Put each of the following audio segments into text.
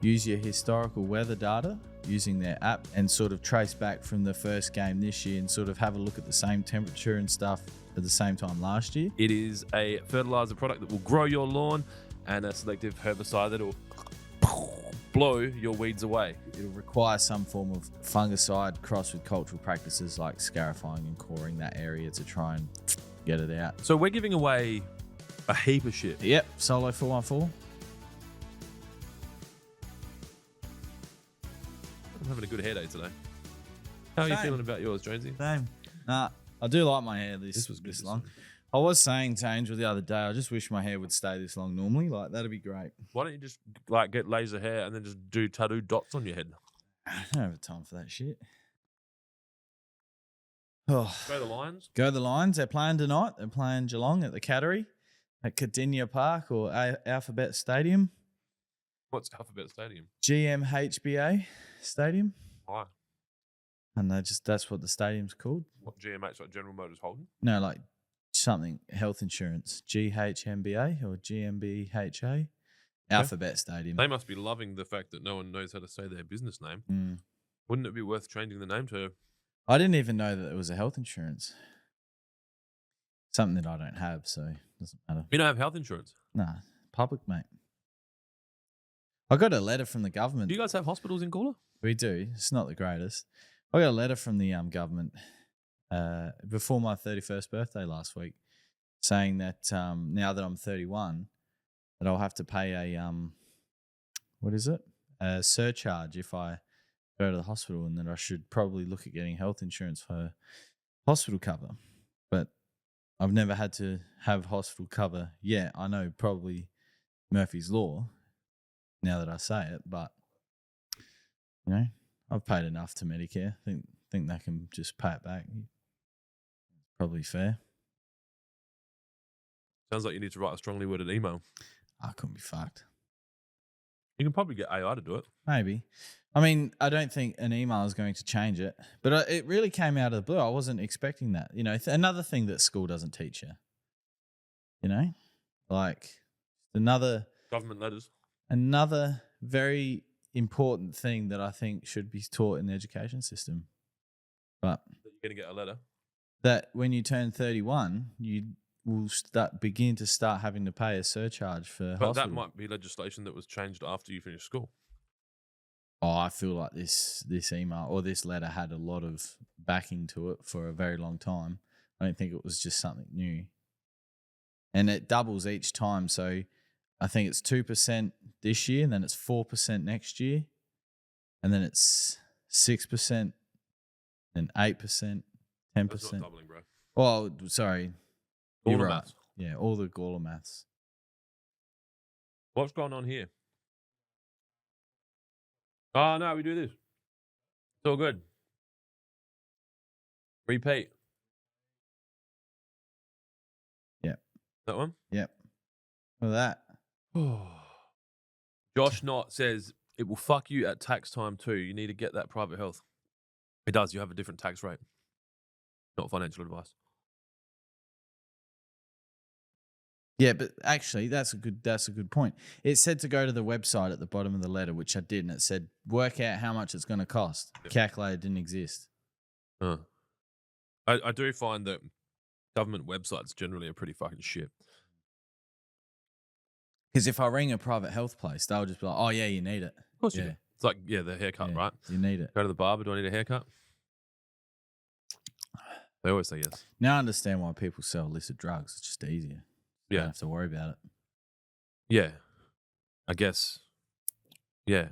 use your historical weather data using their app and sort of trace back from the first game this year and sort of have a look at the same temperature and stuff at the same time last year. It is a fertilizer product that will grow your lawn and a selective herbicide that will blow your weeds away. It'll require some form of fungicide crossed with cultural practices like scarifying and coring that area to try and get it out. So we're giving away a heap of shit. Yep, Solo 414. I'm having a good hair day today. How are you feeling about yours, Jonesy? Same. Nah, I do like my hair this long. I was saying to Angel the other day, I just wish my hair would stay this long normally. Like, that'd be great. Why don't you just like get laser hair and then just do tattoo dots on your head? I don't have time for that shit. Oh. Go the Lions. Go the Lions. They're playing tonight. They're playing Geelong at the Cattery at Cardinia Park or Alphabet Stadium. What's Alphabet Stadium? GMHBA Stadium. Why? And that's what the stadium's called. What, GMH, like General Motors Holden? No, like something health insurance. GHMBA or GMBHA. Alphabet Stadium. They must be loving the fact that no one knows how to say their business name. Wouldn't it be worth changing the name to? I didn't even know that it was a health insurance. Something that I don't have, so it doesn't matter. You don't have health insurance? Nah, public, mate. I got a letter from the government. Do you guys have hospitals in Gora? We do. It's not the greatest. I got a letter from the government before my 31st birthday last week saying that now that I'm 31, that I'll have to pay a surcharge if I go to the hospital, and that I should probably look at getting health insurance for hospital cover. But I've never had to have hospital cover yet. I know probably Murphy's Law now that I say it, but you know, I've paid enough to Medicare. Think they can just pay it back. Probably fair. Sounds like you need to write a strongly worded email. I couldn't be fucked. You can probably get AI to do it. Maybe. I mean, I don't think an email is going to change it, but it really came out of the blue. I wasn't expecting that. You know, another thing that school doesn't teach you. You know, like another government letters. Another very important thing that I think should be taught in the education system. But you're going to get a letter. That when you turn 31, you will begin to start having to pay a surcharge for But hospital. that might be legislation that was changed after you finish school. Oh, I feel like this email or this letter had a lot of backing to it for a very long time. I don't think it was just something new. And it doubles each time. So I think it's 2% this year, and then it's 4% next year. And then it's 6% and 8%, 10%. That's not doubling, bro. Well, sorry. Gawler maths. Yeah, all the Gawler maths. What's going on here? Oh, no, we do this. It's all good. Repeat. Yep. That one? Yep. Well, that. Josh Knott says, it will fuck you at tax time too. You need to get that private health. It does. You have a different tax rate. Not financial advice. Yeah, but actually, that's a good point. It said to go to the website at the bottom of the letter, which I did, and it said work out how much it's going to cost. Yep. Calculator didn't exist. I do find that government websites generally are pretty fucking shit. Because if I ring a private health place, they'll just be like, "Oh yeah, you need it." Of course you do. It's like the haircut, right? You need it. Go to the barber. Do I need a haircut? They always say yes. Now I understand why people sell illicit drugs. It's just easier. You don't have to worry about it. Yeah. I guess. Yeah.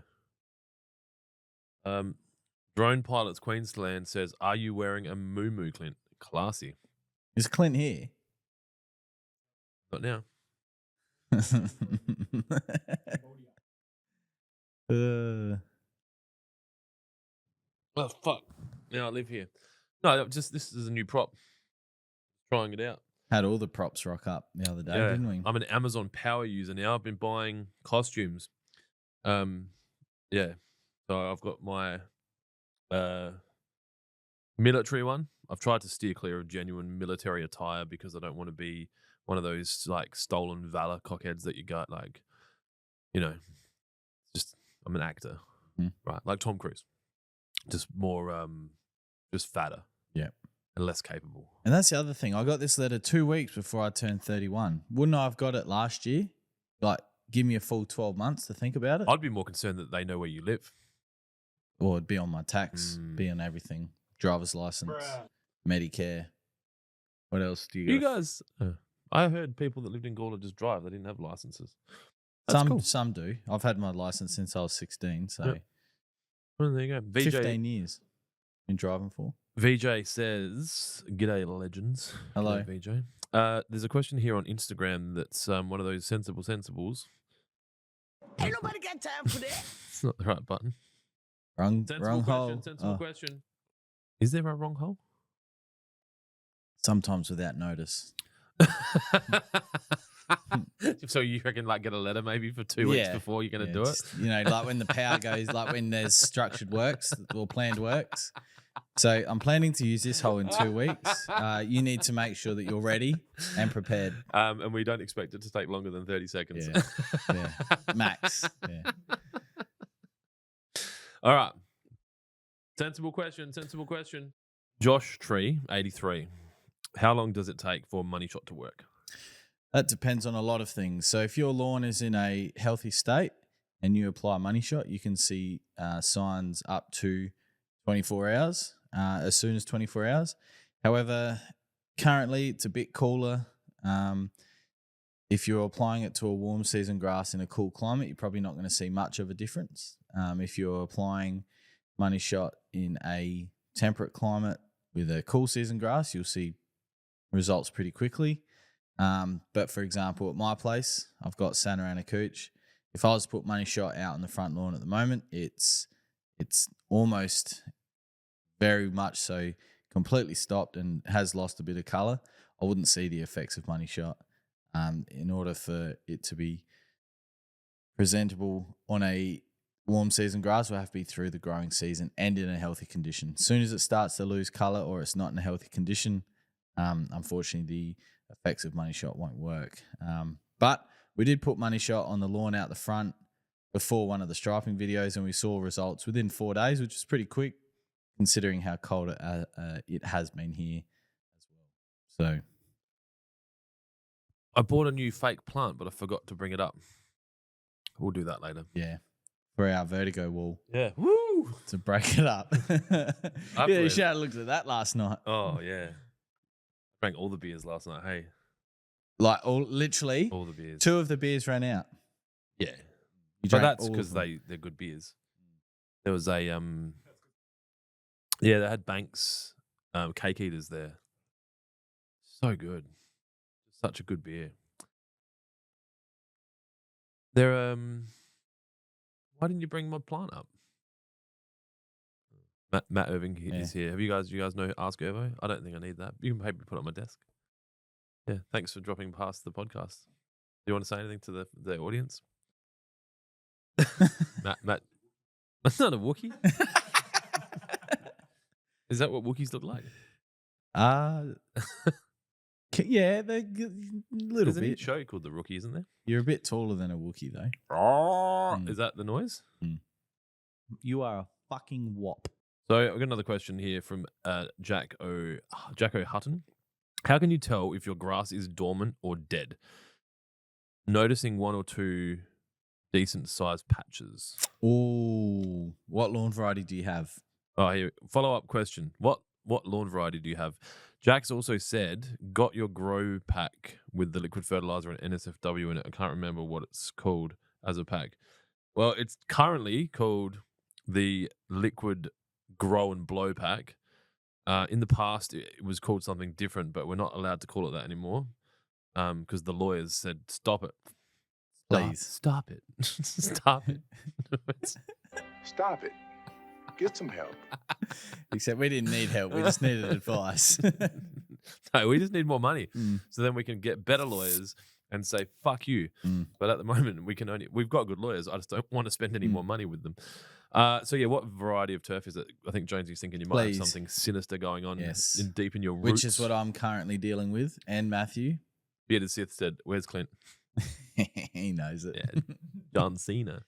Drone Pilots Queensland says, are you wearing a moo-moo, Clint? Classy. Is Clint here? Not now. Oh, fuck. Now I live here. No, this is a new prop. Trying it out. Had all the props rock up the other day, didn't we? I'm an Amazon Power user now. I've been buying costumes. Yeah. So I've got my military one. I've tried to steer clear of genuine military attire because I don't want to be one of those like stolen valor cockheads that you got. Like, you know, just I'm an actor, Hmm. right? Like Tom Cruise, just more, just fatter, Yeah. and less capable. And that's the other thing. I got this letter 2 weeks before I turned 31. Wouldn't I have got it last year? Like, give me a full 12 months to think about it? I'd be more concerned that they know where you live. Or it'd be on my tax, be on everything. Driver's license, Medicare. What else do you You got? guys, I heard people that lived in Gora just drive. They didn't have licenses. That's Some cool. some do. I've had my license since I was 16, so Yep. Well, there you go. 15 years been driving for. VJ says, "G'day, legends." Hello. G'day, VJ. There's a question here on Instagram that's one of those sensibles. Ain't nobody got time for that. It's not the right button. Wrong Sensible hole. question. Sensible Oh, question. Is there a wrong hole? sometimes without notice. So you reckon like get a letter maybe for 2 weeks Yeah, before you're going to Yeah, do it? just, like when the power goes, like when there's structured works or planned works. So I'm planning to use this hole in 2 weeks. You need to make sure that you're ready and prepared. And we don't expect it to take longer than 30 seconds. Yeah. Max. Yeah. All right. Sensible question. Josh Tree, 83. How long does it take for Moneyshot to work? That depends on a lot of things. So if your lawn is in a healthy state and you apply Moneyshot, you can see signs up to 24 hours, as soon as 24 hours. However, currently it's a bit cooler. If you're applying it to a warm season grass in a cool climate, you're probably not going to see much of a difference. If you're applying Moneyshot in a temperate climate with a cool season grass, you'll see results pretty quickly. But for example, at my place, I've got Santa Ana Cooch. If I was to put Moneyshot out on the front lawn at the moment, it's almost very much so completely stopped and has lost a bit of colour. I wouldn't see the effects of Moneyshot. In order for it to be presentable on a warm season grass, will have to be through the growing season and in a healthy condition. As soon as it starts to lose colour or it's not in a healthy condition, unfortunately the effects of Moneyshot won't work. But we did put Moneyshot on the lawn out the front before one of the striping videos, and we saw results within 4 days, which is pretty quick considering how cold it has been here as well. So I bought a new fake plant, but I forgot to bring it up. We'll do that later. yeah, for our vertigo wall. Yeah. Woo! To break it up. Yeah, you should have looked at that last night. Oh, yeah. Drank all the beers last night, hey? Like, literally, All the beers. 2 of the beers ran out. Yeah. You But drank that's all of because them. they're good beers. There was a, yeah, they had Banks cake eaters there. So good. Such a good beer. They're, why didn't you bring my plant up? Matt Irving is here. Do you guys know Ask Irvo? I don't think I need that. You can maybe put it on my desk. Yeah, thanks for dropping past the podcast. Do you want to say anything to the audience? Matt, that's not a Wookiee. Is that what Wookiees look like? Yeah, they're a little There's a bit. show called The Rookie, isn't there? You're a bit taller than a Wookiee, though. Is that the noise? You are a fucking wop. So I've got another question here from Jacko Hutton. How can you tell if your grass is dormant or dead? Noticing 1 or 2 decent sized patches. Oh, what lawn variety do you have? Oh, here, follow-up question. What lawn variety do you have? Jack's also said, got your grow pack with the liquid fertilizer and NSFW in it. I can't remember what it's called as a pack. Well, it's currently called the liquid grow and blow pack. In the past, it was called something different, but we're not allowed to call it that anymore because the lawyers said, stop it. Please. Stop it. Stop it. Stop it. Get some help. Except we didn't need help. We just needed advice. No, we just need more money. So then we can get better lawyers and say, fuck you. But at the moment, we've got good lawyers. I just don't want to spend any more money with them. So yeah, what variety of turf is it? I think Jonesy's thinking you might have something sinister going on deep in your roots. Which is what I'm currently dealing with. And Matthew. Bearded Sith said, where's Clint? He knows it. Yeah. John Cena.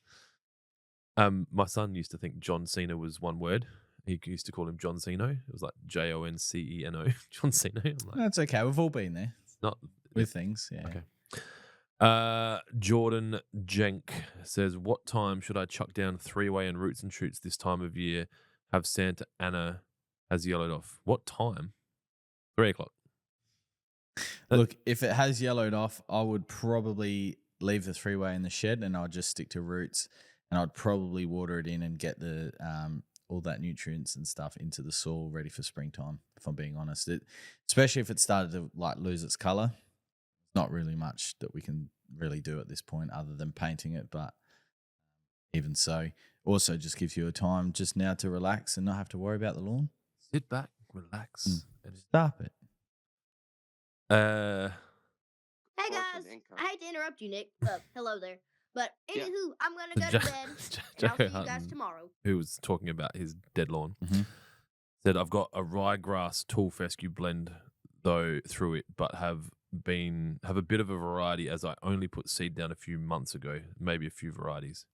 My son used to think John Cena was one word. He used to call him John Ceno. It was like Jonceno. John Cena. I'm like, That's okay. We've all been there it's not with things. Yeah. Okay. Jordan Jenk says, what time should I chuck down three-way and roots and shoots this time of year? Have Santa Ana has yellowed off. What time? 3 o'clock. Look, if it has yellowed off, I would probably leave the three-way in the shed and I'd just stick to roots, and I'd probably water it in and get the all that nutrients and stuff into the soil ready for springtime, if I'm being honest. Especially if it started to like lose its color, not really much that we can really do at this point other than painting it, but even so, also just gives you a time just now to relax and not have to worry about the lawn. Sit back, relax, and Stop it. Hey guys, I hate to interrupt you, Nick. Hello there. But anywho, I'm gonna go to bed. And I'll see you guys tomorrow. Who was talking about his dead lawn, Mhm. said, I've got a ryegrass tall fescue blend though through it, but have a bit of a variety as I only put seed down a few months ago, maybe a few varieties.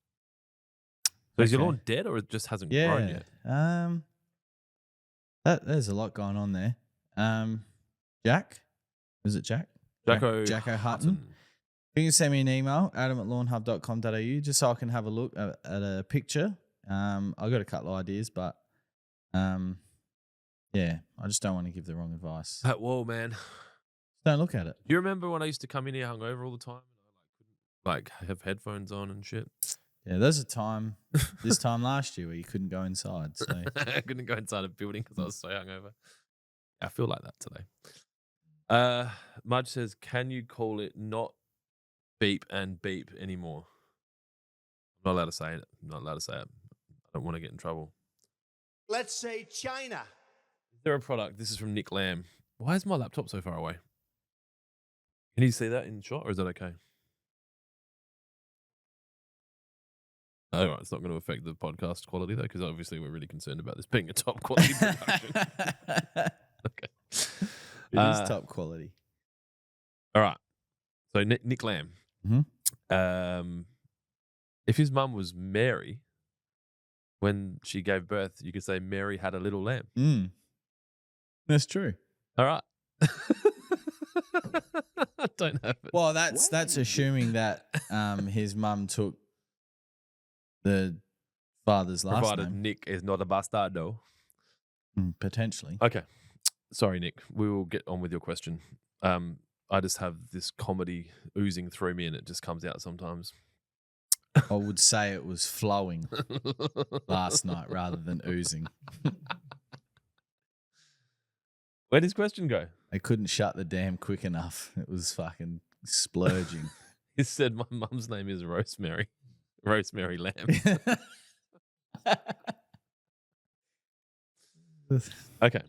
So is your Okay. lawn dead or it just hasn't grown yet? There's a lot going on there. Jack? Is it Jack? Jacko Hutton. You can send me an email, adam@lawnhub.com.au, just so I can have a look at a picture. I've got a couple of ideas, but yeah, I just don't want to give the wrong advice. That wall, man. Don't look at it. Do you remember when I used to come in here hungover all the time and I couldn't have headphones on and shit? Yeah, there's a time, this time last year, where you couldn't go inside. So I couldn't go inside a building because I was so hungover. I feel like that today. Mudge says, can you call it not beep and beep anymore? I'm not allowed to say it. I'm not allowed to say it. I don't want to get in trouble. Let's say China. Is there a product? This is from Nick Lamb. Why is my laptop so far away? Can you see that in shot, or is that okay? Oh, right. It's not going to affect the podcast quality, though, because obviously we're really concerned about this being a top quality production. Okay. It is top quality. All right. So Nick Lamb. Mm-hmm. If his mum was Mary, when she gave birth, you could say Mary had a little lamb. That's true. All right. I don't have it. Well, that's assuming that his mum took the father's last Provided name. Nick is not a bastardo. Potentially. Okay. Sorry, Nick. We will get on with your question. I just have this comedy oozing through me and it just comes out sometimes. I would say it was flowing last night rather than oozing. Where does question go? They couldn't shut the dam quick enough. It was fucking splurging. He said my mum's name is Rosemary. Rosemary Lamb. Okay.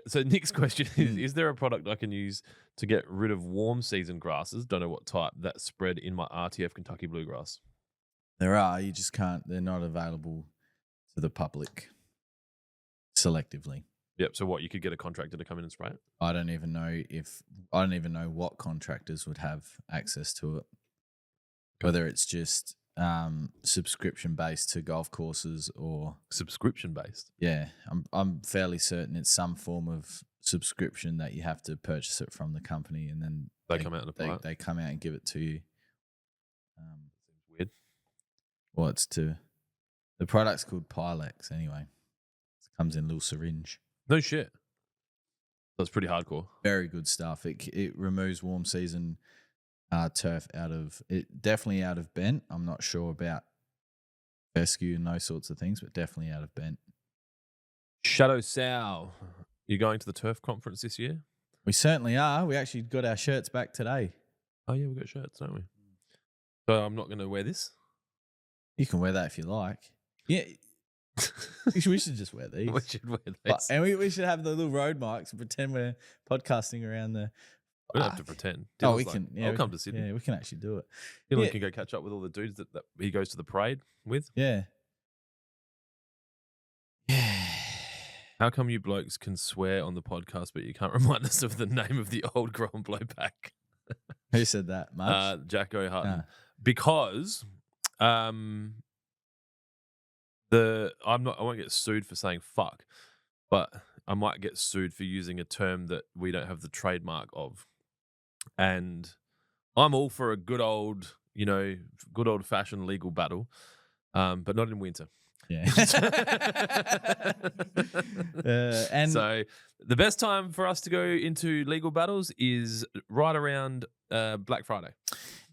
So Nick's question is there a product I can use to get rid of warm season grasses, don't know what type, that spread in my RTF Kentucky bluegrass? There are, you just can't, they're not available to the public selectively. Yep. So what, you could get a contractor to come in and spray it? I don't even know what contractors would have access to it. Whether it's just subscription based to golf courses or subscription based. Yeah, I'm fairly certain it's some form of subscription that you have to purchase it from the company, and then they come out and apply it. They come out and give it to you. Seems weird. Well, the product's called Pilex anyway. It comes in a little syringe. No shit. That's pretty hardcore. Very good stuff. It removes warm season turf definitely out of bent. I'm not sure about fescue and those sorts of things, but definitely out of bent. Shadow Sow, you going to the turf conference this year? We certainly are. We actually got our shirts back today. Oh yeah, we got shirts, don't we? So I'm not going to wear this? You can wear that if you like. Yeah. We should just wear these. We should wear these. And we should have the little road marks and pretend we're podcasting around the... We don't have to pretend. We can. Yeah, I'll come to Sydney. Yeah, we can actually do it. Dylan can go catch up with all the dudes that he goes to the parade with. Yeah. Yeah. How come you blokes can swear on the podcast, but you can't remind us of the name of the old Grom blowback? Who said that? Much? Jacko Hutton. Because I won't get sued for saying fuck, but I might get sued for using a term that we don't have the trademark of. And I'm all for a good old fashioned legal battle, but not in winter. Yeah. And so the best time for us to go into legal battles is right around Black Friday,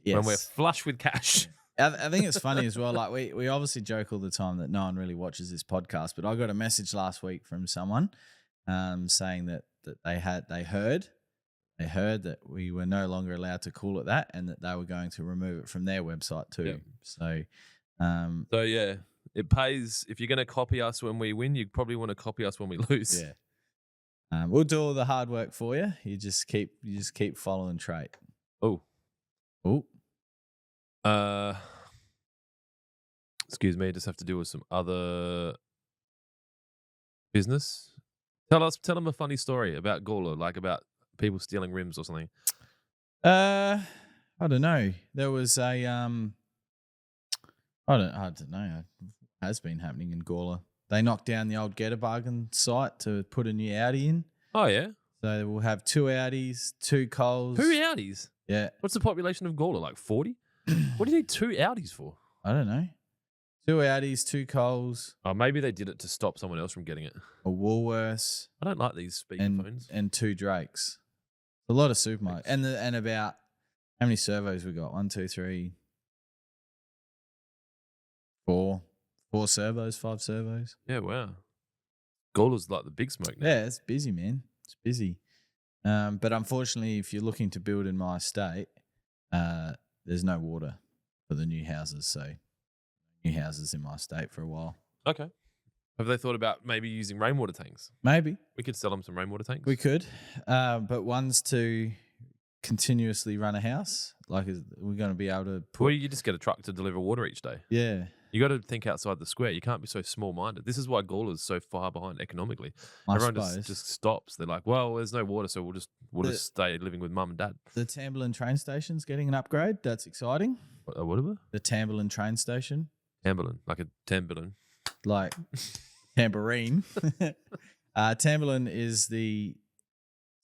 when we're flush with cash. I think it's funny as well. Like we obviously joke all the time that no one really watches this podcast, but I got a message last week from someone saying that they heard that we were no longer allowed to call it that, and that they were going to remove it from their website too. Yep. So yeah, it pays. If you're going to copy us when we win, you probably want to copy us when we lose. Yeah. We'll do all the hard work for you. You just keep following trait. Oh. Excuse me, just have to deal with some other business. Tell them a funny story about Gora, like about people stealing rims or something. I don't know. There was a I don't know. It has been happening in Gora. They knocked down the old Get a Bargain site to put a new Audi in. Oh yeah. So we'll have 2 Audis, 2 Coles. 2 Audis? Yeah. What's the population of Gora? Like 40? What do you need 2 Audis for? I don't know. 2 Audis, 2 Coles. Oh, maybe they did it to stop someone else from getting it. A Woolworths. I don't like these speakerphones. And 2 Drakes. A lot of supermarkets. And about how many servos we got? 1, 2, 3, 4 servos, 5 servos. Yeah, wow. Gora's like the big smoke now. Yeah, it's busy, man. It's busy. But unfortunately, if you're looking to build in my estate, there's no water for the new houses. So new houses in my estate for a while. Okay. Have they thought about maybe using rainwater tanks? Maybe. We could sell them some rainwater tanks. We could. But one's to continuously run a house. Like, we're going to be able to put... Well, you just get a truck to deliver water each day. Yeah. You got to think outside the square. You can't be so small-minded. This is why Gora's so far behind economically. Everyone just stops. They're like, well, there's no water, so we'll just stay living with mum and dad. The Tamberlin train station's getting an upgrade. That's exciting. Whatever? The Tamberlin train station. Tamberlin, like a tambourine. Like tambourine. Tamberlin is the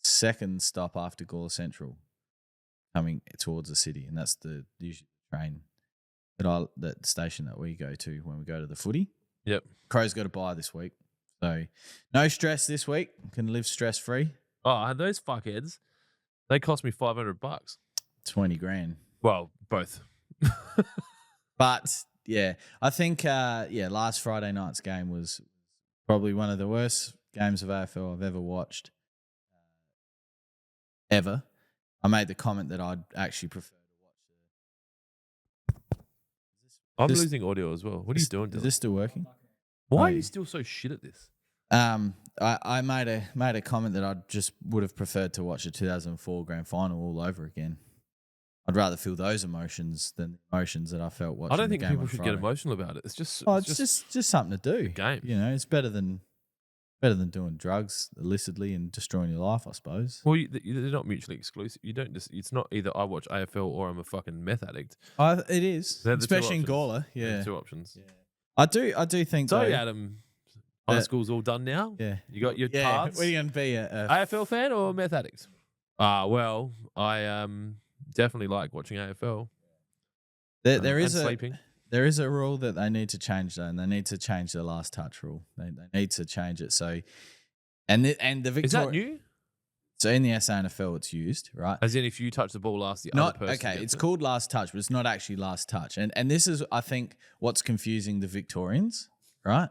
second stop after Gora Central, coming towards the city, and that's the usual train that station that we go to when we go to the footy. Yep. Crows got a bye this week, so no stress this week. Can live stress free. Oh, those fuckheads! They cost me $500. $20,000. Well, both. But yeah, I think last Friday night's game was probably one of the worst games of AFL I've ever watched. Ever. I made the comment that I'd actually prefer to watch. I'm losing audio as well. What are you doing, Dylan? Is this still working? Why are you still so shit at this? I made a comment that I just would have preferred to watch the 2004 grand final all over again. I'd rather feel those emotions than the emotions that I felt watching. I don't the think game people on should Friday. get emotional about it. It's just it's just something to do. Game. You know, it's better than doing drugs illicitly and destroying your life, I suppose. Well, they're not mutually exclusive. You don't just. It's not either I watch AFL or I'm a fucking meth addict. It is, especially in Gora. They're Yeah, the 2 options. Yeah. I do think. So, though, Adam, high school's all done now. Yeah, You got your yeah. paths. What are you going to be? AFL fan or meth addict? Well, I definitely like watching AFL. There and is sleeping. There is a rule that they need to change, though, and they need to change the last touch rule. They need to change it. So, and the Victoria, Is that new? So in the SANFL, it's used, right? As in, if you touch the ball last, the Not other person. okay. It's called last touch, but it's not actually last touch. And this is, I think, what's confusing the Victorians, right?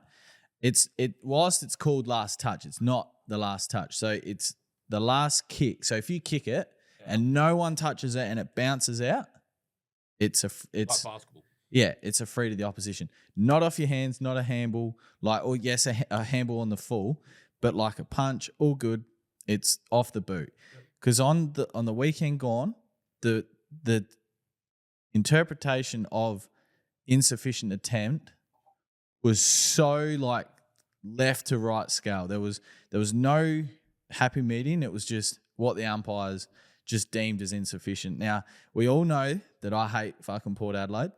Whilst it's called last touch, it's not the last touch. So it's the last kick. So if you kick it and no one touches it and it bounces out, it's like basketball. Yeah, it's a free to the opposition. Not off your hands, not a handball, a handball on the full, but like a punch, all good. It's off the boot. Because on the weekend gone, the interpretation of insufficient attempt was so like left to right scale. There was no happy medium. It was just what the umpires just deemed as insufficient. Now, we all know that I hate fucking Port Adelaide,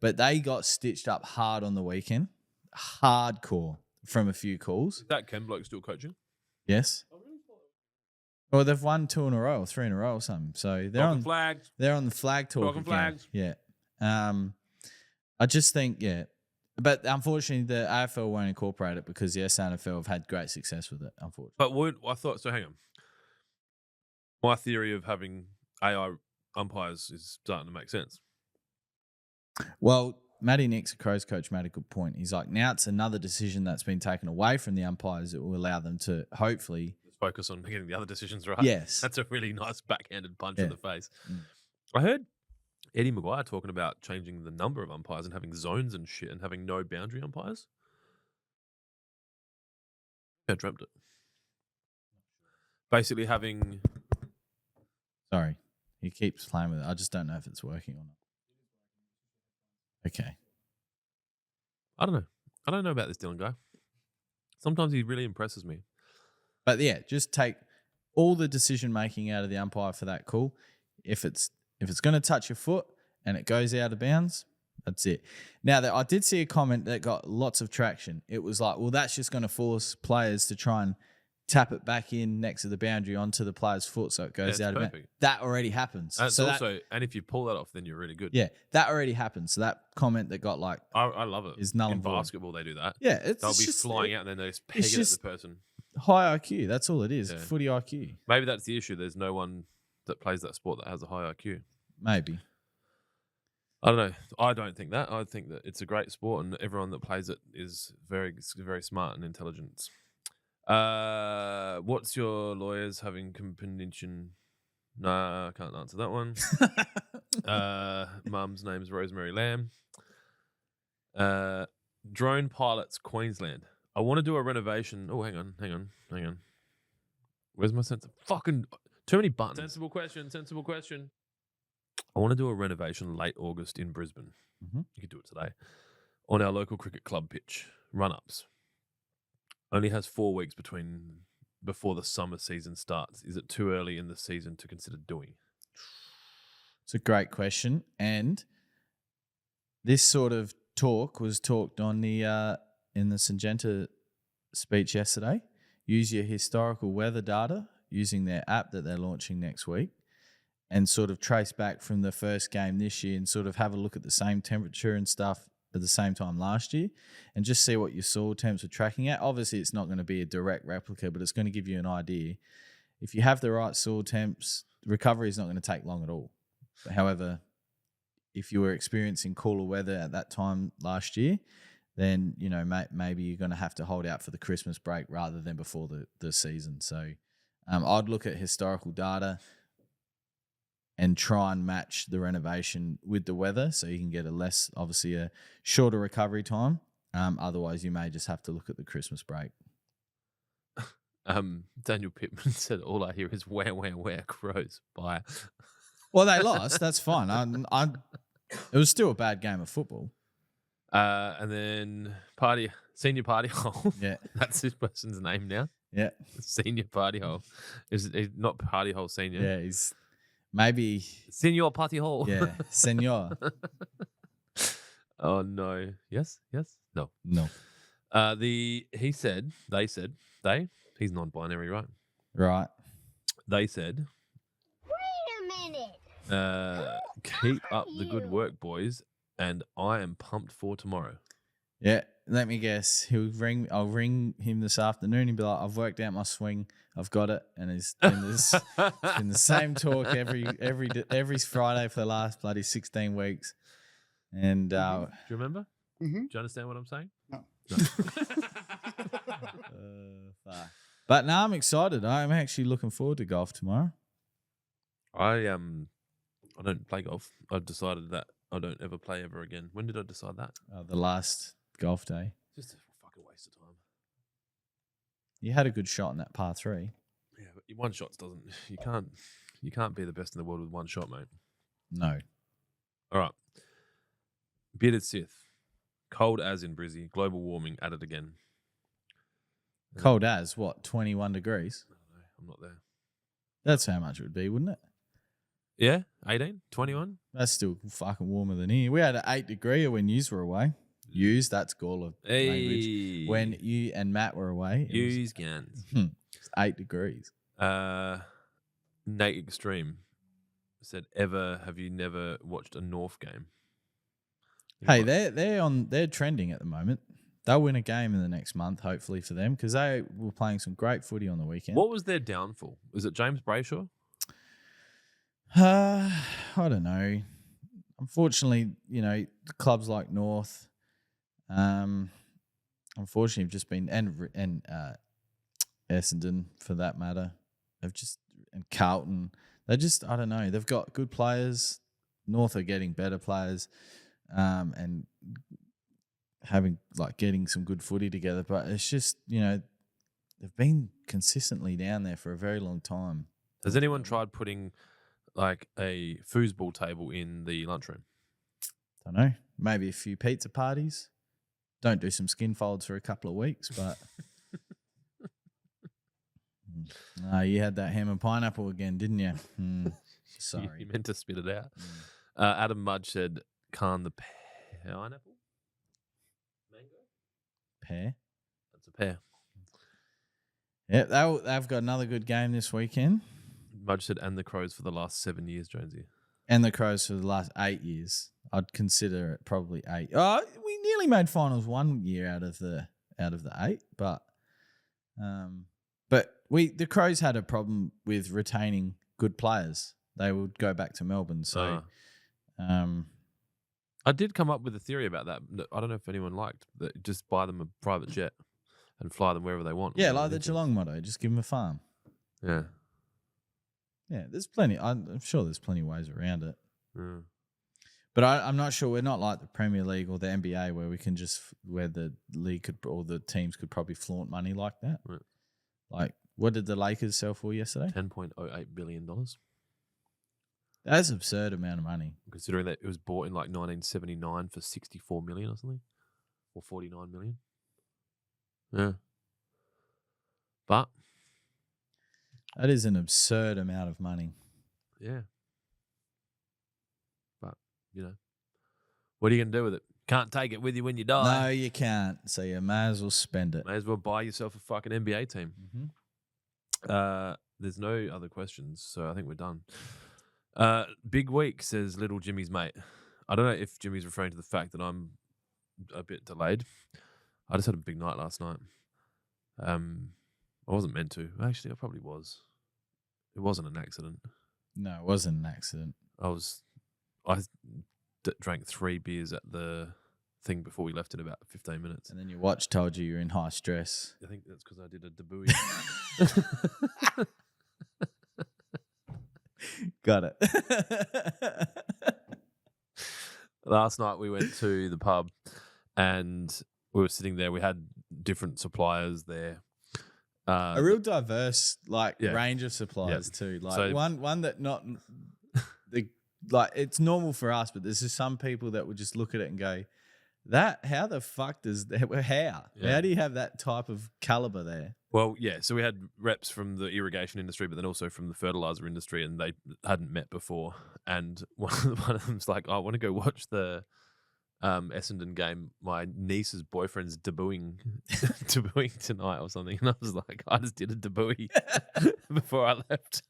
but they got stitched up hard on the weekend. hardcore from a few calls. Is that Ken bloke still coaching? Yes. Well, they've won 2 in a row, or 3 in a row, or something. So they're on flags. They're on the flag talk Talking again. flags. Yeah. I just think but unfortunately the AFL won't incorporate it because the SANFL have had great success with it. Unfortunately, But I thought so. Hang on. My theory of having AI umpires is starting to make sense. well, Matty Nix, a Crows coach, made a good point. He's like, now it's another decision that's been taken away from the umpires that will allow them to hopefully focus on getting the other decisions right. Yes. That's a really nice backhanded punch Yeah. in the face. Mm. I heard Eddie Maguire talking about changing the number of umpires and having zones and shit and having no boundary umpires. I dreamt it. Basically having... Sorry. He keeps playing with it. I just don't know if it's working or not. Okay. I don't know. I don't know about this Dylan guy. Sometimes he really impresses me. But yeah, just take all the decision making out of the umpire for that call. If it's going to touch your foot and it goes out of bounds, that's it. Now, I did see a comment that got lots of traction. It was like, well, that's just going to force players to try and tap it back in next to the boundary onto the player's foot so it goes out of bounds. That already happens. And if you pull that off, then you're really good. Yeah, that already happens. So that comment that got like... I love it. Is null and in void. basketball, they do that. Yeah, they'll be flying out and then they just peg it at the person. High IQ. That's all it is. Yeah. Footy IQ. Maybe that's the issue. There's no one that plays that sport that has a high IQ. Maybe. I don't know. I don't think that. I think that it's a great sport and everyone that plays it is very, very smart and intelligent. What's your lawyers having comprehension? Nah, I can't answer that one. Mum's name's Rosemary Lamb. Drone pilots, Queensland. I want to do a renovation. Oh, hang on. Where's my sense of fucking too many buttons? Sensible question. I want to do a renovation late August in Brisbane. Mm-hmm. You could do it today on our local cricket club pitch. Run-ups. Only has 4 weeks before the summer season starts. Is it too early in the season to consider doing? It's a great question. And this sort of talk was talked on the in the Syngenta speech yesterday. Use your historical weather data using their app that they're launching next week and sort of trace back from the first game this year and sort of have a look at the same temperature and stuff at the same time last year and just see what your soil temps are tracking at. Obviously, it's not going to be a direct replica, but it's going to give you an idea. If you have the right soil temps, recovery is not going to take long at all. However, if you were experiencing cooler weather at that time last year, then, you know, maybe you're going to have to hold out for the Christmas break rather than before the season. So I'd look at historical data and try and match the renovation with the weather so you can get obviously a shorter recovery time. Otherwise, you may just have to look at the Christmas break. Daniel Pittman said, all I hear is where Crows. Bye. Well, they lost. That's fine. It was still a bad game of football. And then senior party hole. Yeah. That's this person's name now. Yeah. Senior party hole. Is not party hole senior. Yeah, he's maybe senior party hole. Yeah, senor. Oh no. Yes. No. They said, he's non-binary, right? Right. They said, Wait a minute. Keep up the good work, boys, and I am pumped for tomorrow. Yeah, let me guess. I'll ring him this afternoon and be like, I've worked out my swing, I've got it, and it's been the same talk every Friday for the last bloody 16 weeks. And do you remember? Mm-hmm. Do you understand what I'm saying? No. Fuck. But no, I'm excited. I'm actually looking forward to golf tomorrow. I don't play golf. I've decided that I don't ever play ever again. When did I decide that? The last golf day. Just a fucking waste of time. You had a good shot in that par 3. Yeah, but one shots doesn't. You can't be the best in the world with one shot, mate. No. All right. Bearded Sith. Cold as in Brizzy. Global warming added again. Cold as what? 21 degrees. I don't know. I'm not there. That's how much it would be, wouldn't it? Yeah, 18, 21. That's still fucking warmer than here. We had an 8 degree when yous were away. Use, that's Gawler language. Hey. When you and Matt were away, Use guns. it was 8 degrees. Nate Extreme said, have you never watched a North game? Hey, they're trending at the moment. They'll win a game in the next month, hopefully for them, because they were playing some great footy on the weekend. What was their downfall? Is it James Brayshaw? I don't know. Unfortunately, clubs like North, unfortunately, have just been and Essendon for that matter, and Carlton. They just, I don't know. They've got good players. North are getting better players, and getting some good footy together. But it's just, they've been consistently down there for a very long time. Has anyone tried putting like a foosball table in the lunchroom? Don't know. Maybe a few pizza parties. Don't do some skin folds for a couple of weeks, but you had that ham and pineapple again, didn't you? Sorry. You meant to spit it out. Adam Mudge said, "Can the pineapple? Mango? Pear? That's a pear." Yeah, they've got another good game this weekend. Mudge said, "And the Crows for the last 7 years, Jonesy." And the Crows for the last 8 years. I'd consider it probably 8. Oh, we nearly made finals 1 year out of the 8, but the Crows had a problem with retaining good players. They would go back to Melbourne, so I did come up with a theory about that. I don't know if anyone liked that. Just buy them a private jet and fly them wherever they want. Yeah, like the Geelong motto, just give them a farm. Yeah. Yeah, there's plenty. I'm sure there's plenty of ways around it. Yeah. But I'm not sure. We're not like the Premier League or the NBA where the league could or the teams could probably flaunt money like that. Right. Like, what did the Lakers sell for yesterday? $10.08 billion. That's an absurd amount of money. Considering that it was bought in like 1979 for $64 million or something, or $49 million. Yeah. But that is an absurd amount of money. Yeah. But, what are you going to do with it? Can't take it with you when you die. No, you can't. So you may as well spend it. May as well buy yourself a fucking NBA team. Mm-hmm. There's no other questions, so I think we're done. Big week, says Little Jimmy's mate. I don't know if Jimmy's referring to the fact that I'm a bit delayed. I just had a big night last night. I wasn't meant to. Actually, I probably was. It wasn't an accident. No, it wasn't an accident. I drank 3 beers at the thing before we left in about 15 minutes. And then your watch told you were in high stress. I think that's because I did a debut. Got it. Last night we went to the pub and we were sitting there. We had different suppliers there. A real diverse range of suppliers too. Like So- one that not it's normal for us, but there's just some people that would just look at it and go, how the fuck does that, how do you have that type of caliber there? Well, yeah. So we had reps from the irrigation industry, but then also from the fertilizer industry, and they hadn't met before. And one of them's like, "I want to go watch the Essendon game. My niece's boyfriend's debuting tonight or something." And I was like, "I just did a debut before I left."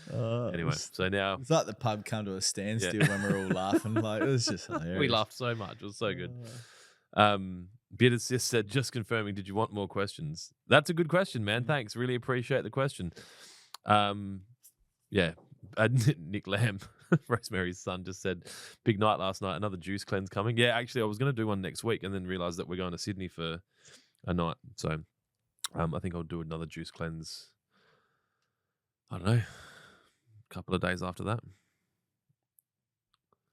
Anyway, so now it's like the pub come to a standstill when we're all laughing. Like, it was just hilarious. we laughed so much; it was so good. Bearded Sis said, "Just confirming, did you want more questions?" That's a good question, man. Thanks. Really appreciate the question. Yeah. Nick Lamb, Rosemary's son, just said, "Big night last night. Another juice cleanse coming." Yeah, actually, I was going to do one next week and then realised that we're going to Sydney for a night. So I think I'll do another juice cleanse, I don't know, a couple of days after that.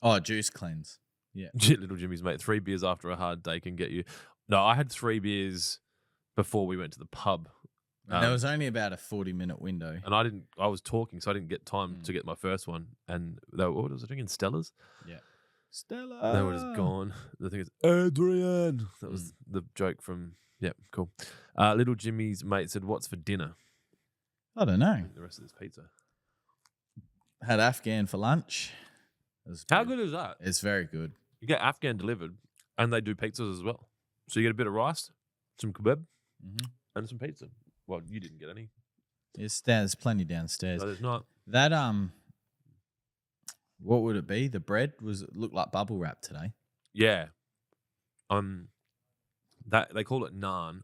Oh, juice cleanse. Yeah. Little Jimmy's mate, 3 beers after a hard day can get you. No, I had 3 beers before we went to the pub. There was only about a 40-minute window. And I was talking, so I didn't get time to get my first one. And what was I drinking? Stella's? Yeah. Stella. They were just gone. The thing is, Adrian. That was the joke from, yeah, cool. Little Jimmy's mate said, "What's for dinner?" I don't know. The rest of this pizza. Had Afghan for lunch. How good is that? It's very good. You get Afghan delivered, and they do pizzas as well. So you get a bit of rice, some kebab, and some pizza. Well, you didn't get any. There's plenty downstairs. No, there's not. That what would it be? The bread looked like bubble wrap today. Yeah. That they call it naan,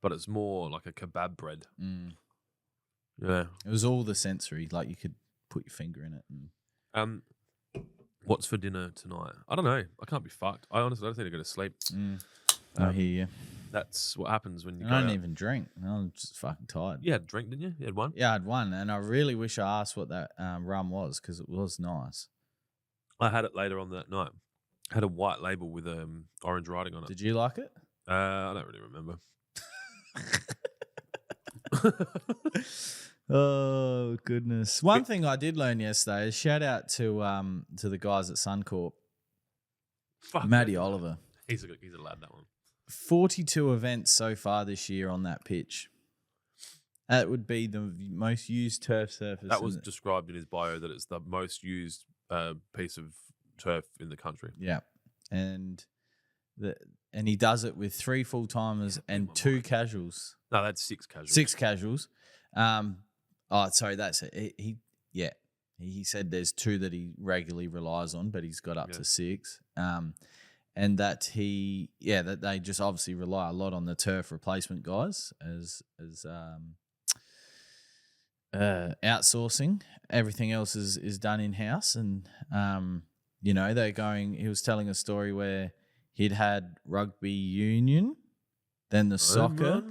but it's more like a kebab bread. Yeah. It was all the sensory, like you could put your finger in it. And what's for dinner tonight? I don't know. I can't be fucked. I honestly don't think I go to sleep. I hear you. That's what happens when you go I don't out. even drink. I'm just fucking tired. You had a drink, didn't you? You had one? Yeah, I had one, and I really wish I asked what that rum was because it was nice. I had it later on that night. I had a white label with orange writing on it. Did you like it? I don't really remember. Oh goodness! One thing I did learn yesterday is shout out to the guys at Suncorp. Fuck, Matty Oliver. He's a lad, that one. 42 events so far this year on that pitch. That would be the most used turf surface. That was described in his bio that it's the most used piece of turf in the country. Yeah, and he does it with 3 full-timers and 2 casuals. No, that's 6 casuals. 6 casuals. Sorry, that's it. He said there's 2 that he regularly relies on, but he's got up to 6. And that that they just obviously rely a lot on the turf replacement guys as outsourcing. Everything else is done in house, and they're going. He was telling a story where he'd had rugby union, then the soccer,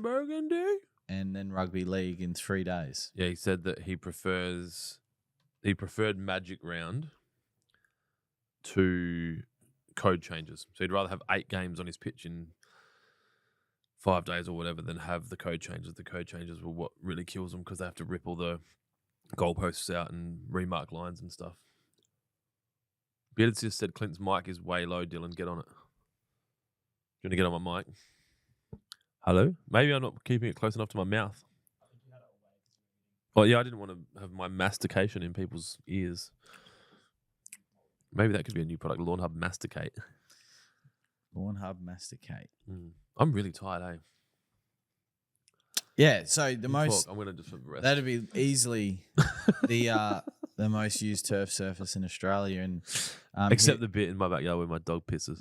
and then rugby league in 3 days. Yeah, he said that he preferred Magic Round to code changes. So he'd rather have 8 games on his pitch in 5 days or whatever than have the code changes. The code changes were what really kills them because they have to rip all the goalposts out and remark lines and stuff. Beards just said Clint's mic is way low, Dylan. Get on it. Do you want to get on my mic? Hello? Maybe I'm not keeping it close enough to my mouth. Oh, yeah, I didn't want to have my mastication in people's ears. Maybe that could be a new product, Lawnhub Masticate. Lawnhub Masticate. I'm really tired, eh? Yeah, so the most... I'm going to just rest. That'd be easily the most used turf surface in Australia. And except the bit in my backyard where my dog pisses.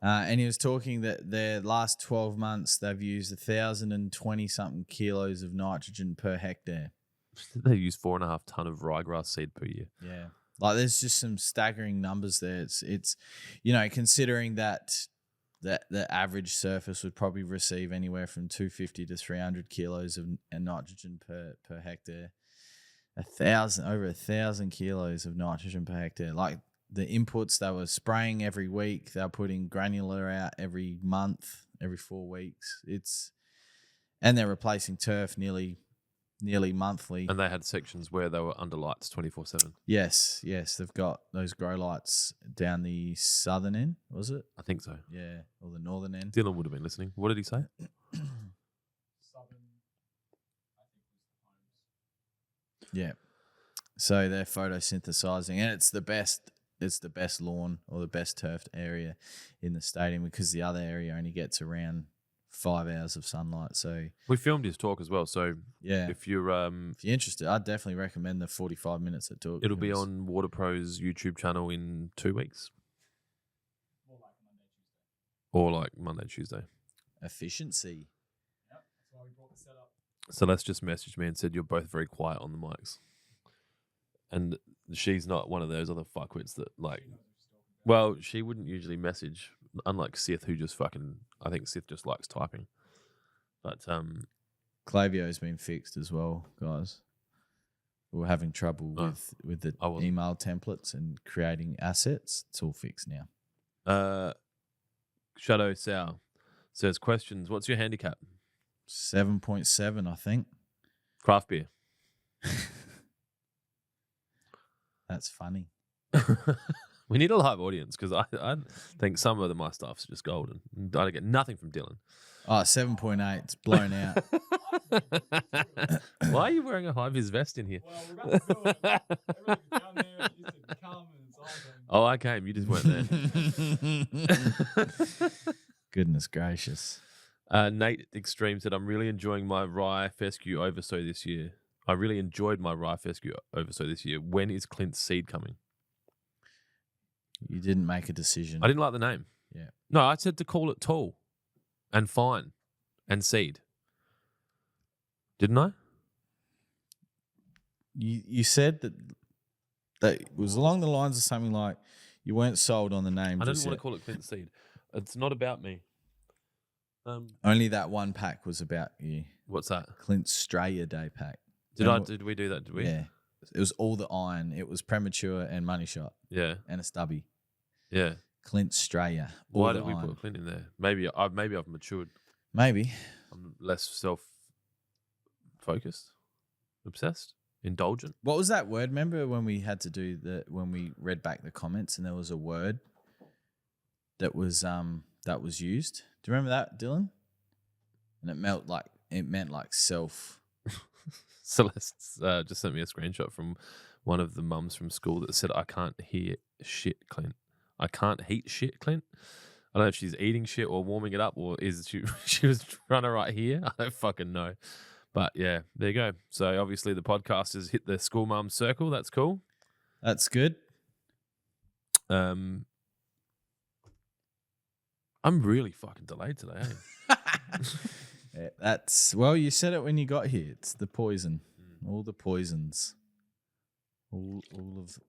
And he was talking that their last 12 months, they've used 1,020-something kilos of nitrogen per hectare. They use 4.5 ton of ryegrass seed per year. Yeah. Like there's just some staggering numbers there. It's considering that the average surface would probably receive anywhere from 250 to 300 kilos of nitrogen per hectare. Over 1,000 kilos of nitrogen per hectare. Like the inputs they were spraying every week, they were putting granular out every month, every 4 weeks. And they're replacing turf nearly monthly. And they had sections where they were under lights 24/7. Yes. They've got those grow lights down the southern end, was it? I think so. Yeah, or the northern end. Dylan would have been listening. What did he say? Yeah. So they're photosynthesizing, and it's the best lawn or the best turfed area in the stadium because the other area only gets around 5 hours of sunlight. So we filmed his talk as well. So yeah, if you're interested, I'd definitely recommend the 45 minutes it took. It'll be on Water Pro's YouTube channel in 2 weeks. Or like Monday, Tuesday. Efficiency. Yep, that's why we brought the setup. So that's just messaged me and said you're both very quiet on the mics. And she's not one of those other fuckwits that like. Well, she wouldn't usually message, unlike Sith, who just fucking. I think Sith just likes typing. But Clavio's been fixed as well, guys. We were having trouble with the email templates and creating assets. It's all fixed now. Shadow Sow says questions. What's your handicap? 7.7, I think. Craft beer. That's funny. We need a live audience because I think some of my stuff's just golden. I get nothing from Dylan. Oh, 7.8. It's blown out. Why are you wearing a high-vis vest in here? Well, we're about to do it. Everybody down there used to come and it's awesome. Oh, I came. You just weren't there. Goodness gracious. Nate Extreme said, I'm really enjoying my rye fescue oversow this year. I really enjoyed my rye fescue oversow this year. When is Clint's seed coming? You didn't make a decision. I didn't like the name. Yeah. No, I said to call it tall and fine and seed. Didn't I? You said that it was along the lines of something like you weren't sold on the name. I didn't just want yet. to call it Clint's seed. It's not about me. Only that one pack was about you. What's that? Clint's Australia Day pack. Did we do that? Did we? Yeah. It was all the iron. It was premature and Moneyshot Yeah. and a stubby. Yeah. Clint's Australia. all Why the did we iron. put Clint in there? Maybe I've matured. Maybe. I'm less self-focused, obsessed, indulgent. What was that word? Remember when we had to do when we read back the comments and there was a word that was used? Do you remember that, Dylan? And it meant like self. Celeste just sent me a screenshot from one of the mums from school that said, I can't hear shit, Clint. I can't heat shit, Clint. I don't know if she's eating shit or warming it up or is she was trying to write here. I don't fucking know. But yeah, there you go. So obviously the podcast has hit the school mum circle. That's cool. That's good. I'm really fucking delayed today. Yeah, well, you said it when you got here. It's the poison. All the poisons. All of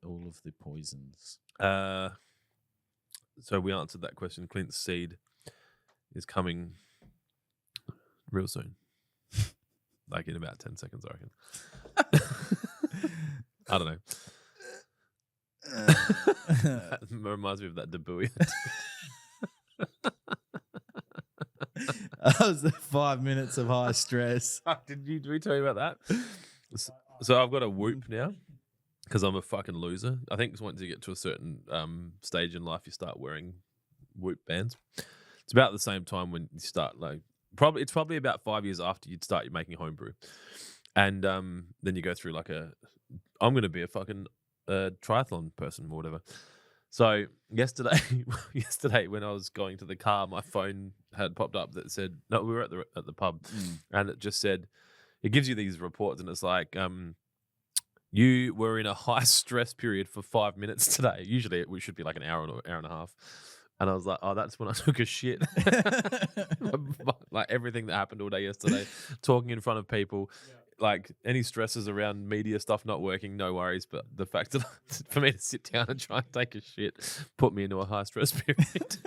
the poisons. So we answered that question. Clint's seed is coming real soon. Like in about 10 seconds, I reckon. I don't know. That reminds me of that debut. That was the 5 minutes of high stress. Did we tell you about that? So I've got a Whoop now because I'm a fucking loser. I think once you get to a certain stage in life, you start wearing Whoop bands. It's about the same time when you start it's probably about 5 years after you'd start making homebrew. And then you go through I'm going to be a fucking triathlon person or whatever. So yesterday when I was going to the car, my phone had popped up that said, no, we were at the pub, and it just said, it gives you these reports, and it's like, you were in a high stress period for 5 minutes today. Usually it should be like an hour or hour and a half. And I was like, oh, that's when I took a shit. Like everything that happened all day yesterday, talking in front of people. Yeah. Like any stresses around media stuff not working, no worries. But the fact that for me to sit down and try and take a shit put me into a high stress period.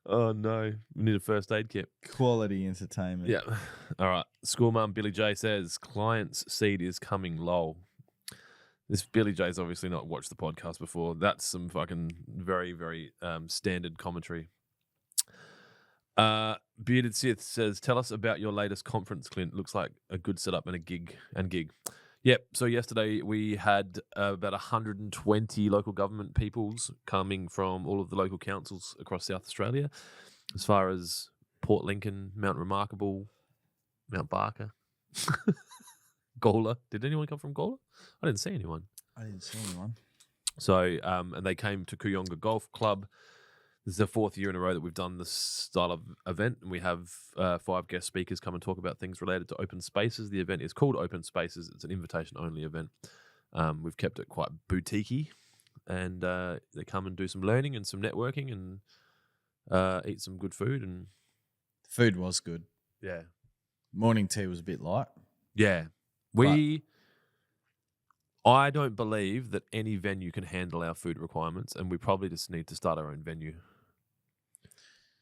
Oh no, we need a first aid kit. Quality entertainment. Yeah. All right. School mum Billy J says client's seed is coming. Lol. This Billy J's obviously not watched the podcast before. That's some fucking very, very standard commentary. Bearded Sith says, tell us about your latest conference, Clint. Looks like a good setup and a gig. Yep. So yesterday we had about 120 local government peoples coming from all of the local councils across South Australia, as far as Port Lincoln, Mount Remarkable, Mount Barker, Gora. Did anyone come from Gora? I didn't see anyone. So, and they came to Kooyonga Golf Club. This is the 4th year in a row that we've done this style of event, and we have 5 guest speakers come and talk about things related to open spaces. The event is called Open Spaces. It's an invitation-only event. We've kept it quite boutique-y, and they come and do some learning and some networking and eat some good food. And food was good. Yeah. Morning tea was a bit light. Yeah. I don't believe that any venue can handle our food requirements, and we probably just need to start our own venue.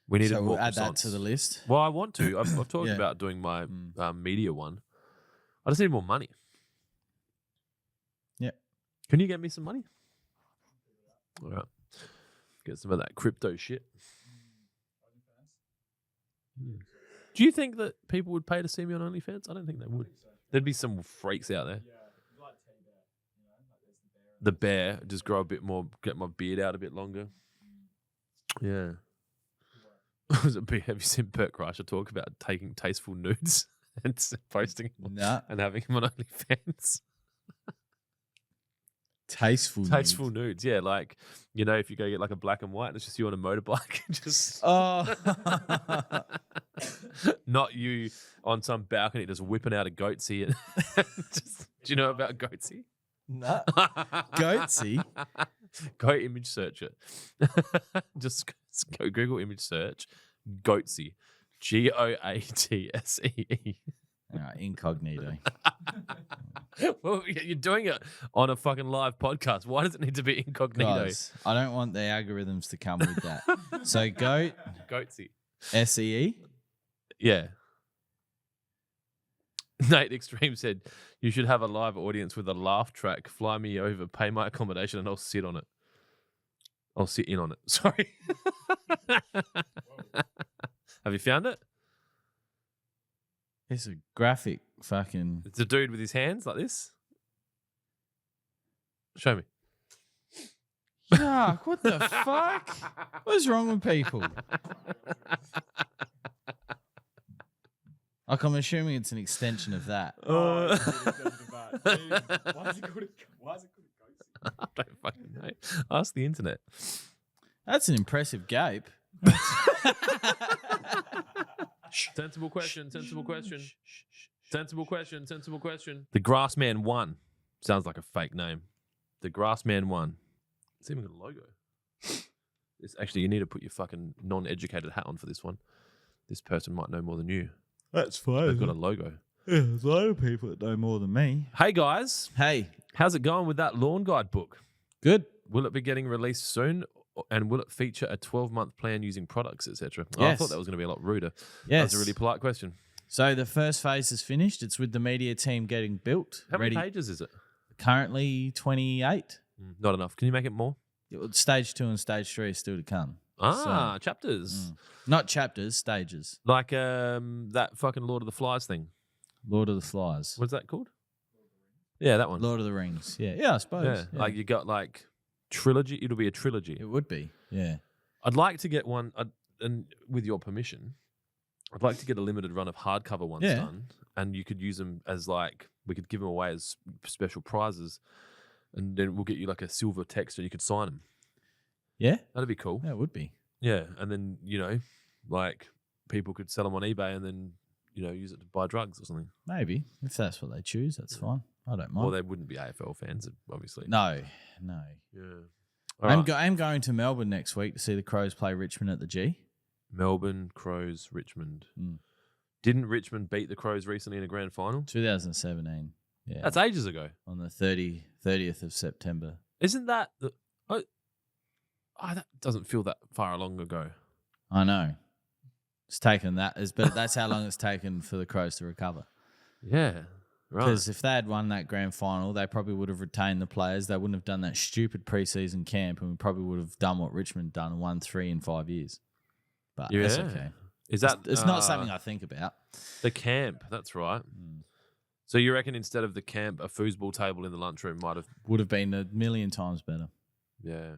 We need so more we'll add that croissants. to the list. Well, I want to. I've talked about doing my media one. I just need more money. Yeah. Can you get me some money? All right. Get some of that crypto shit. Do you think that people would pay to see me on OnlyFans? I don't think they would. There'd be some freaks out there. The bear, just grow a bit more, get my beard out a bit longer. Yeah. Have you seen Bert Kreischer talk about taking tasteful nudes and posting them and having them on OnlyFans? Tasteful nudes. Yeah, like, you know, if you go get like a black and white, and it's just you on a motorbike. Just not you on some balcony just whipping out a goatsy. And just, do you know about goatsy? No. Goatsy? Go image search it. Just go Google image search goatsy. GOATSEE. All right, incognito. Well, you're doing it on a fucking live podcast. Why does it need to be incognito? Guys, I don't want the algorithms to come with that. So Goatsy. SEE? Yeah. Nate Extreme said, you should have a live audience with a laugh track. Fly me over, pay my accommodation, and I'll sit on it. I'll sit in on it. Sorry. Have you found it? It's a graphic fucking... It's a dude with his hands like this. Show me. Yuck, what the fuck? What's wrong with people? Like, I'm assuming it's an extension of that. Why is it called a goatsy? I don't fucking know. Ask the internet. That's an impressive gape. Sensible question. The Grassman 1. Sounds like a fake name. The Grassman 1. It's even got a logo. It's actually, you need to put your fucking non-educated hat on for this one. This person might know more than you. That's fine. They've got a logo. Yeah, there's a lot of people that know more than me. Hey, guys. Hey. How's it going with that lawn guide book? Good. Will it be getting released soon? And will it feature a 12-month plan using products, etc.? Yes. Oh, I thought that was going to be a lot ruder. Yes. That's a really polite question. So the first phase is finished. It's with the media team getting built. How ready. many pages is it? Currently 28. Not enough. Can you make it more? Stage 2 and stage 3 is still to come. Chapters. Not chapters, stages. Like that fucking Lord of the Flies thing. Lord of the Flies. What's that called? Yeah, that one. Lord of the Rings. Yeah, I suppose. Yeah. Like you got like trilogy. It'll be a trilogy. It would be. Yeah. I'd like to get one, and with your permission, I'd like to get a limited run of hardcover ones done, and you could use them as like, we could give them away as special prizes, and then we'll get you like a silver text and you could sign them. Yeah? That'd be cool. Yeah, it would be. Yeah, and then, you know, like people could sell them on eBay and then, you know, use it to buy drugs or something. Maybe. If that's what they choose, that's fine. I don't mind. Well, they wouldn't be AFL fans, obviously. No. Yeah. I'm going to Melbourne next week to see the Crows play Richmond at the G. Melbourne, Crows, Richmond. Didn't Richmond beat the Crows recently in a grand final? 2017. Yeah. That's ages ago. On the 30th of September. Isn't that that doesn't feel that far along ago. I know. It's taken that, but that's how long it's taken for the Crows to recover. Yeah, right. Because if they had won that grand final, they probably would have retained the players. They wouldn't have done that stupid preseason camp, and we probably would have done what Richmond done and won 3 in 5 years. But that's okay. Is that it's not something I think about. The camp, that's right. So you reckon instead of the camp, a foosball table in the lunchroom would have been a million times better. Yeah.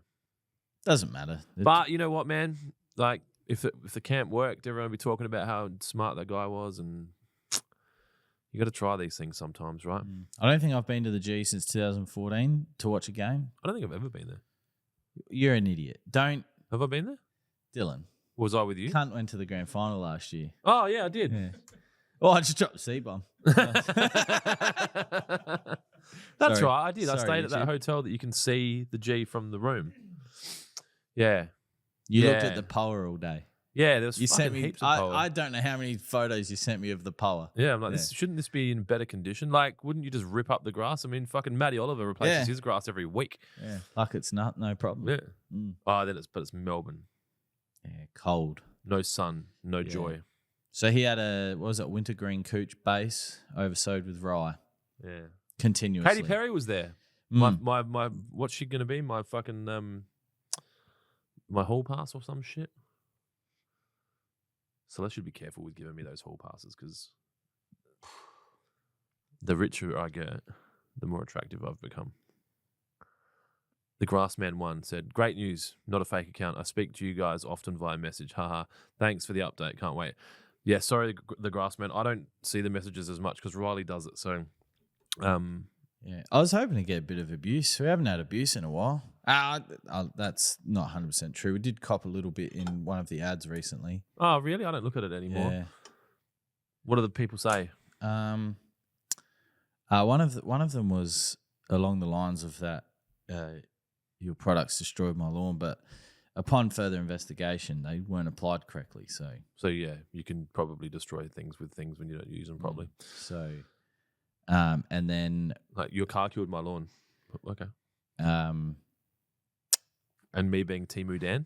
Doesn't matter. But you know what, man? Like, if the camp worked, everyone would be talking about how smart that guy was, and you got to try these things sometimes, right? I don't think I've been to the G since 2014 to watch a game. I don't think I've ever been there. You're an idiot. Don't. Have I been there? Dylan. Was I with you? Cunt went to the grand final last year. Oh, yeah, I did. Yeah. Oh, I just dropped a C-bomb. That's Sorry. right, I did. I Sorry, stayed at that Richie. hotel that you can see the G from the room. Yeah. You looked at the power all day. Yeah, there was You sent me. heaps of power. I don't know how many photos you sent me of the power. Yeah, I'm like, shouldn't this be in better condition? Like, wouldn't you just rip up the grass? I mean, fucking Matty Oliver replaces his grass every week. Yeah, like it's no problem. Yeah. Oh, but it's Melbourne. Yeah, cold. No sun, no joy. So he had wintergreen cooch base oversowed with rye. Yeah. Continuously. Katy Perry was there. My what's she gonna be? My fucking my hall pass or some shit. So I should be careful with giving me those hall passes, because the richer I get, the more attractive I've become. The Grassman 1 said, great news, not a fake account. I speak to you guys often via message. Haha. Thanks for the update. Can't wait. Yeah, sorry, the Grassman. I don't see the messages as much because Riley does it. So, Yeah, I was hoping to get a bit of abuse. We haven't had abuse in a while. That's not 100% true. We did cop a little bit in one of the ads recently. Oh, really? I don't look at it anymore. Yeah. What do the people say? One of them was along the lines of that your products destroyed my lawn, but upon further investigation, they weren't applied correctly. So yeah, you can probably destroy things with things when you don't use them properly. So, and then Like your car killed my lawn. Okay. um, And me being Timu Dan.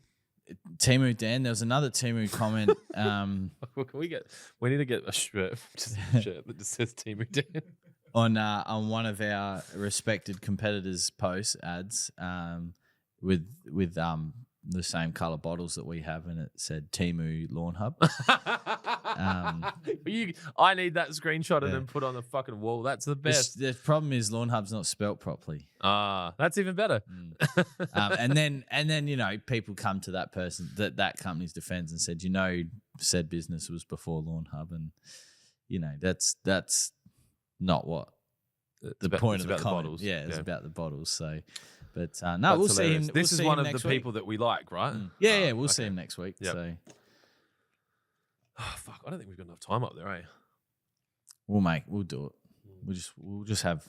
Timu Dan, there was another Timu comment. We need to get a shirt, just a shirt that just says Timu Dan. on one of our respected competitors' posts ads, with the same color bottles that we have, and it said Timu Lawn Hub. I need that screenshot and Yeah. then put on the fucking wall. That's the best. The problem is Lawn Hub's not spelt properly. That's even better. And then people come to that person that company's defense and said, said business was before Lawn Hub, and that's not what the point of the comment. bottles. Yeah, it's about the bottles. So, but no, That's we'll see him. hilarious. This is one of the next week. people that we like, right? Yeah, we'll see okay. him next week. Yep. So Oh, fuck, I don't think we've got enough time up there, eh? we'll do it. We'll just have,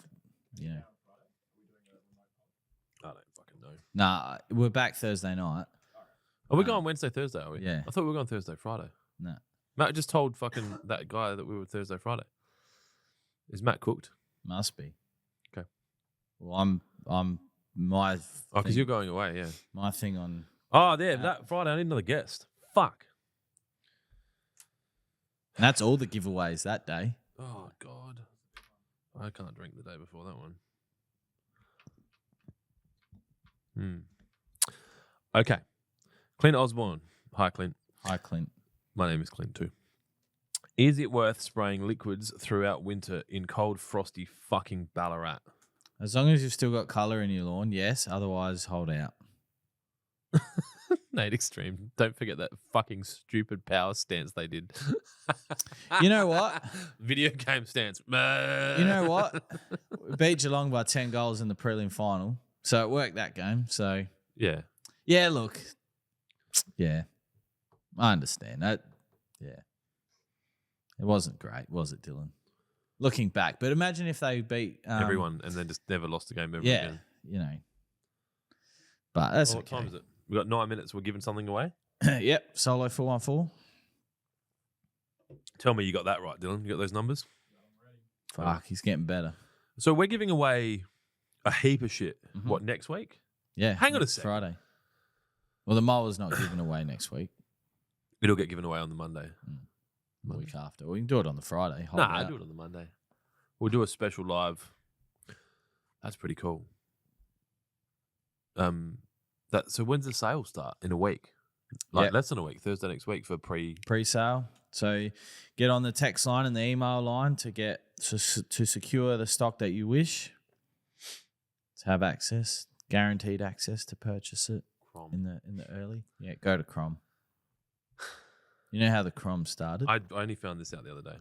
I don't fucking know. Nah, we're back Thursday night. Are we going Wednesday, Thursday, are we? Yeah. I thought we were going Thursday, Friday. No, Matt just told fucking that guy that we were Thursday, Friday. Is Matt cooked? must be. Okay. Well, I'm my. Oh, because thing- you're going away, yeah. my thing on. Oh, yeah, that Friday I need another guest. Fuck. And that's all the giveaways that day. Oh, God. I can't drink the day before that one. Okay. Clint Osborne. Hi, Clint. Hi, Clint. My name is Clint too. Is it worth spraying liquids throughout winter in cold, frosty fucking Ballarat? As long as you've still got colour in your lawn, yes. Otherwise, hold out. Nate Extreme. Don't forget that fucking stupid power stance they did. You know what? Video game stance. You know what? We beat Geelong by 10 goals in the prelim final. So it worked that game. So, Yeah. yeah, look. Yeah. I understand that. Yeah. It wasn't great, was it, Dylan? Looking back. But imagine if they beat Everyone and then just never lost a game ever Yeah, again. But that's What okay. time is it? We've got 9 minutes. We're giving something away. Yep, solo 414. Tell me you got that right, Dylan. You got those numbers? Fuck, he's getting better. So we're giving away a heap of shit. Mhm. What, next week? Yeah. Hang on a next second. Friday. Well, the mower's not given away next week. It'll get given away on the Monday. The week after. We can do it on the Friday. Hold Nah, out. do it on the Monday. We'll do a special live. That's pretty cool. So when's the sale start? In a week? Yep. Less than a week. Thursday next week for Pre-sale. So get on the text line and the email line to secure the stock that you wish. To have access, guaranteed access to purchase it Crom. in the early. Yeah, go to Crom. You know how the Crom started? I only found this out the other day.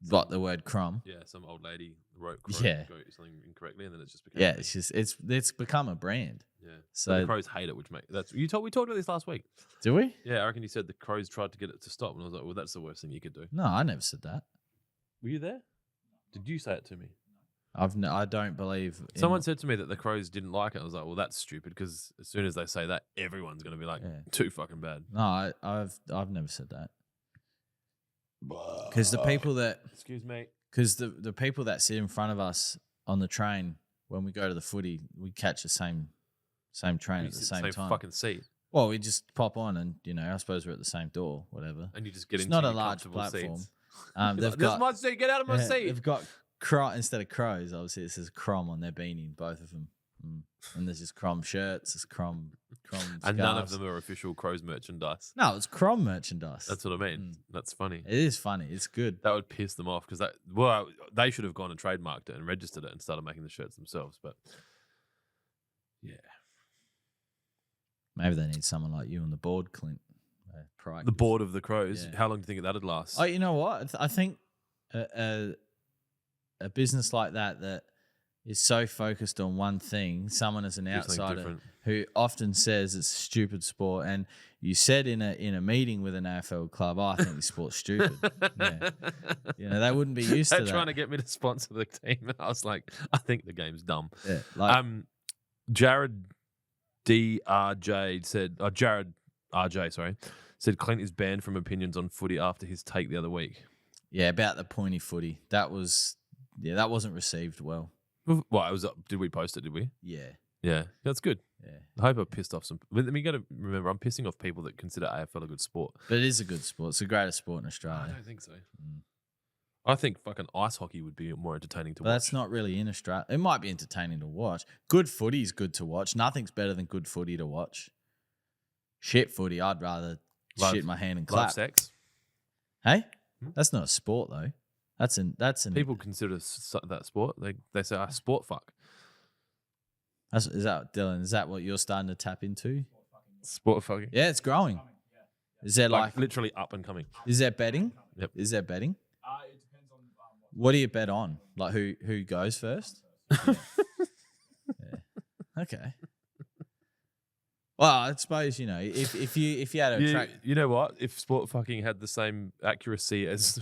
Got the word Crom. Yeah, some old lady wrote Crom, Yeah. something incorrectly, and then it just became. Yeah, it's become a brand. Yeah. So the Crows hate it, which makes we talked about this last week. do we? Yeah, I reckon you said the Crows tried to get it to stop, and I was like, well, that's the worst thing you could do. No, I never said that. Were you there? Did you say it to me? I don't believe Someone said to me that the Crows didn't like it. I was like, well, that's stupid because as soon as they say that, everyone's going to be like, Yeah. too fucking bad. No, I've never said that. Because the people that Excuse me. Because the people that sit in front of us on the train when we go to the footy, we catch the same train at the same time. fucking seat. Well, we just pop on and, I suppose we're at the same door, whatever. And you just get It's into not a your large comfortable platform. seats. They've This is got my seat. Get out of my seat. They've got instead of crows, obviously it says Crom on their beanie, both of them. And there's just Crom shirts, there's Crom And none of scarves. them are official Crows merchandise. No, it's Crom merchandise. That's what I mean. That's funny. It is funny. It's good. That would piss them off because they should have gone and trademarked it and registered it and started making the shirts themselves. But yeah, Maybe they need someone like you on the board, Clint. the board of the Crows. Yeah. How long do you think that'd last? Oh, you know what? I think a business like that is so focused on one thing. Someone as an Do something outsider different. who often says it's a stupid sport, and you said in a meeting with an AFL club, "Oh, I think this sport's stupid." Yeah. You know, they wouldn't be used They're to that. trying to get me to sponsor the team, and I was like, I think the game's dumb. Yeah, like, Jared DRJ said, Jared RJ, sorry, said Clint is banned from opinions on footy after his take the other week. yeah, about the pointy footy. That wasn't received well. Well, it was up. Did we post it? Did we? Yeah, Yeah, that's good. yeah. I hope I pissed off some. But then you got to remember, I'm pissing off people that consider AFL a good sport. But it is a good sport. It's the greatest sport in I Australia. don't think so. Mm. I think fucking ice hockey would be more entertaining to But watch. that's not really in Australia. It might be entertaining to watch. Good footy is good to watch. Nothing's better than good footy to watch. Shit footy, I'd rather Love- shit my hand and Love clap. sex. Hey, Hmm? that's not a sport though. That's an People consider that sport. They say, sport fuck. is that Dylan? Is that what you're starting to tap into? Sport fucking. Yeah, it's growing. Is there like literally up and coming. is there betting? Yep. Is there betting? It depends on What do you bet on? Like who goes first? Yeah. Okay. Well, I suppose if you had a track. You know what? If sport fucking had the same accuracy as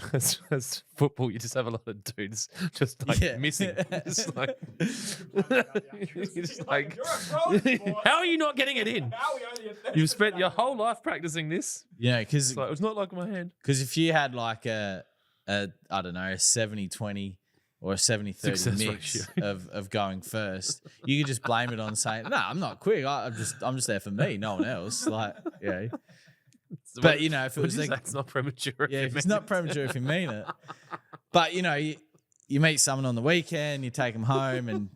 football, you just have a lot of dudes just like Yeah. missing. Just like, just like, You're a pro sport. how are you not getting it in? Now we only have You've spent your whole life practicing this. Because It's like, it's not like my hand. if you had like a I don't know, a 70-20 or a 70-30 Success mix ratio. of going first, you could just blame it on saying, "No, I'm not quick. I'm just there for me, no one else." Like, yeah. But if it was like, it's not premature. yeah, if it's not premature if you mean it. But you meet someone on the weekend, you take them home, and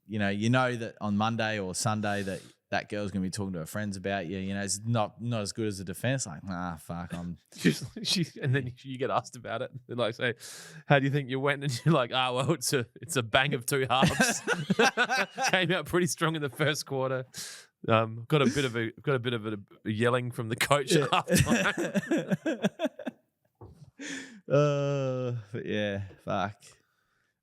you know that on Monday or Sunday that girl's gonna be talking to her friends about you. It's not as good as a defense. Like, nah, fuck, I'm. And then you get asked about it. They're like, say, how do you think you went? And you're like, well, it's a bang of two halves. Came out pretty strong in the first quarter. Got a bit of a yelling from the coach at halftime. But yeah, fuck.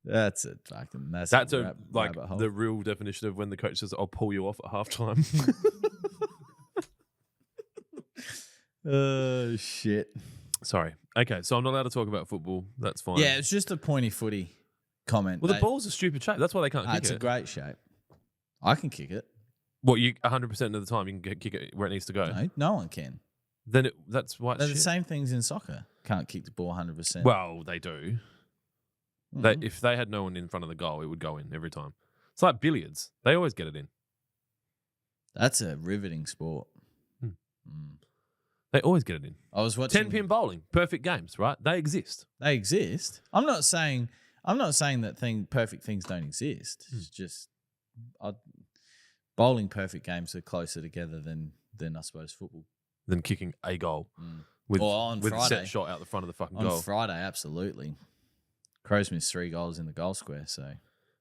That's a fucking That's a like rabbit hole. the real definition of when the coach says, "I'll pull you off at halftime." Oh shit. Sorry. Okay, so I'm not allowed to talk about football. That's fine. Yeah, it's just a pointy footy comment. Well, the ball's a stupid shape. That's why they can't kick it's it. a great shape. I can kick it. What, you 100% of the time you can kick it where it needs to go? No one can. Then that's why it's They're the shit. same things in soccer. Can't kick the ball 100%. Well, they do. Mhm. If they had no one in front of the goal, it would go in every time. It's like billiards. They always get it in. That's a riveting sport. Hmm. Mm. They always get it in. I was watching 10-pin bowling. Perfect games, right? They exist. They exist. I'm not saying that perfect things don't exist. It's just bowling perfect games are closer together than I suppose football. Than kicking a goal Mm. with Or on with a Friday. set shot out the front of the fucking On goal. Friday, absolutely. Crows missed 3 goals in the goal square, so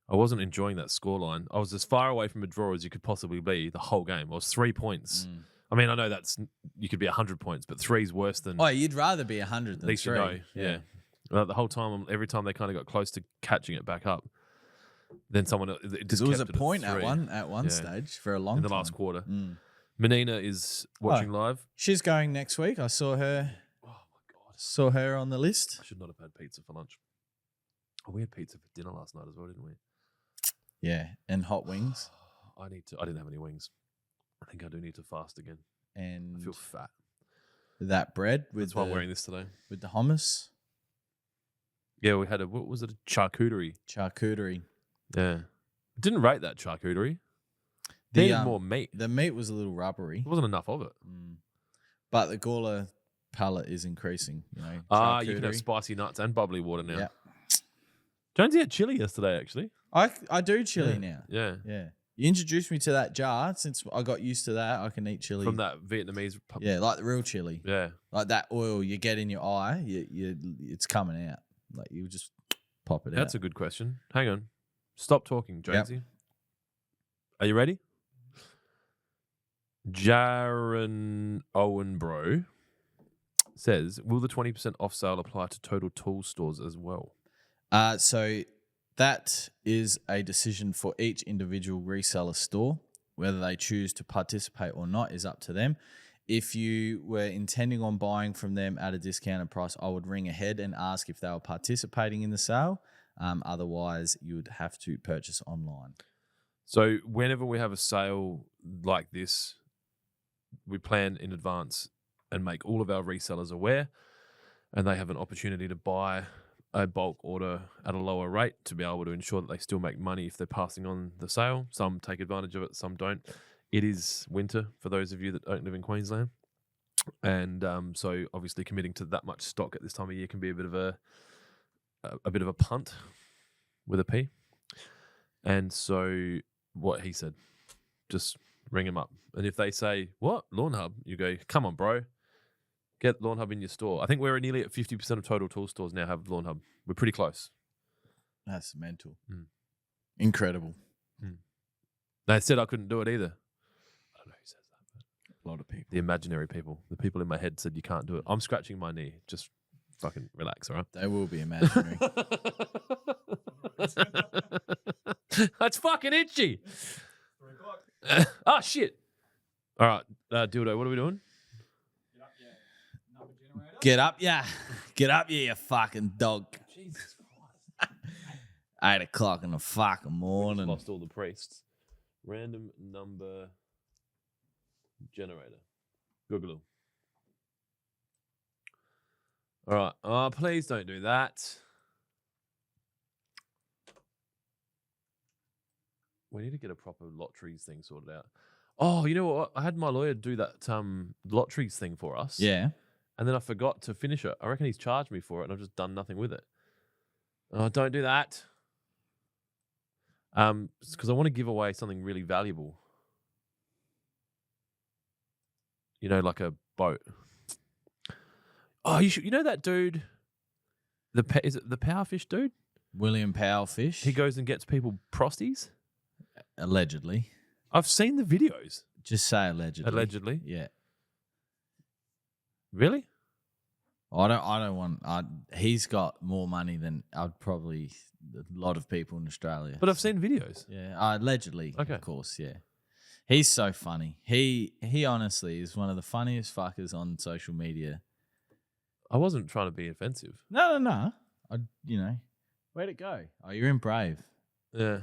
I wasn't enjoying that scoreline. I was as far away from a draw as you could possibly be the whole game. I was 3 points. Mm. I mean, I know you could be 100 points, but 3's worse than. Oh, you'd rather be 100 At than least 3. you know. Yeah. The whole time, every time they kind of got close to catching it back up, then someone it Because just it was a kept it point at at one Yeah. stage for a long in time. the last quarter. Mm. Menina is watching live. She's going next week. I saw her Oh my god! saw her on the list. I should not have had pizza for lunch. Oh, we had pizza for dinner last night as well, didn't we? Yeah, and hot wings I didn't have any wings. I think I do need to fast again. I and feel fat. that bread with That's why I'm wearing this today. with the hummus, Yeah, we had what was it? A charcuterie. charcuterie. Yeah. Didn't rate that charcuterie. The, Needed more meat. The meat was a little rubbery, There wasn't enough of it. but the Gora palette is increasing. You can You can have charcuterie. spicy nuts and bubbly water now. Yeah. Jonesy had chili yesterday, actually. I do chili Yeah. now. Yeah. Yeah, you introduced me to that jar. Since I got used to that, I can eat chili From that Vietnamese. Yeah, like the real chili, Yeah. like that oil you get in your eye. It's coming out. Like you just pop it out. That's a good question. Hang on. Stop talking, Jonesy. Are you ready? Jaron Owenbro says, will the 20% off sale apply to Total Tool stores as well? So that is a decision for each individual reseller store. Whether they choose to participate or not is up to them. If you were intending on buying from them at a discounted price, I would ring ahead and ask if they were participating in the sale. Otherwise, you would have to purchase online. So whenever we have a sale like this, we plan in advance and make all of our resellers aware, and they have an opportunity to buy a bulk order at a lower rate to be able to ensure that they still make money if they're passing on the sale. Some take advantage of it, some don't. It is winter for those of you that don't live in Queensland. And so obviously committing to that much stock at this time of year can be a bit of a punt with a P. And so what he said, just ring him up. And if they say, what, Lawnhub? You go, come on, bro. Get Lawnhub in your store. I think we're nearly at 50% of total tool stores now have Lawnhub. We're pretty close. That's mental. Incredible. They said I couldn't do it either. I don't know who says that. But a lot of people. The imaginary people. The people in my head said you can't do it. I'm scratching my knee. Just fucking relax, all right? They will be imaginary. That's fucking itchy. 3 o'clock. Oh, shit. All right, Dildo, what are we doing? Get up, yeah. Number generator. Get up, yeah. Get up, yeah, you fucking dog. Jesus Christ. 8 o'clock in the fucking morning. Lost all the priests. Random number generator. Google. All right. Oh, please don't do that. We need to get a proper Lotteryies thing sorted out. Oh, you know what? I had my lawyer do that Lotteryies thing for us. Yeah. And then I forgot to finish it. I reckon he's charged me for it and I've just done nothing with it. Oh, don't do that. Because I want to give away something really valuable. You know, like a boat. Oh, you know that dude? Is it the Powerfish dude? William Powerfish. He goes and gets people prosties? Allegedly. I've seen the videos. Just say allegedly. Allegedly? Yeah. Really? I don't want. He's got more money than I'd probably a lot of people in Australia. But I've seen videos. Yeah, allegedly, Okay. of course. Yeah, he's so funny. He honestly is one of the funniest fuckers on social media. I wasn't trying to be offensive. No. Where'd it go? Oh, you're in Brave. Yeah.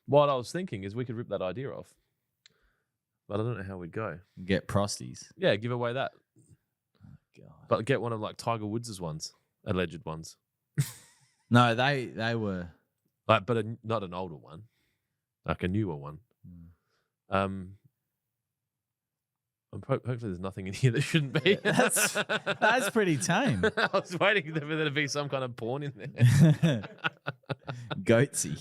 What I was thinking is we could rip that idea off. But I don't know how we'd go. Get prosties. Yeah, give away that. Oh, God. But get one of like Tiger Woods' ones. Alleged ones. No, they were. Like, but not an older one. Like a newer one. Hopefully there's nothing in here that shouldn't be. Yeah, that's pretty tame. I was waiting for there to be some kind of porn in there. Goatsy.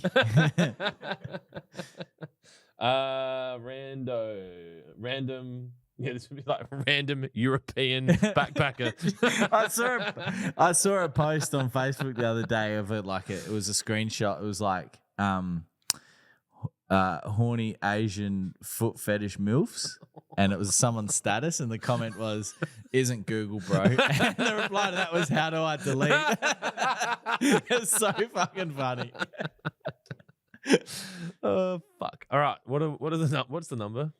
Random. Yeah, this would be like random European backpacker. I saw a post on Facebook the other day of it. Like it was a screenshot. It was like horny Asian foot fetish milfs, and it was someone's status, and the comment was, "Isn't Google, bro?" And the reply to that was, "How do I delete?" It's so fucking funny. Oh fuck! All right, what's the number? All right,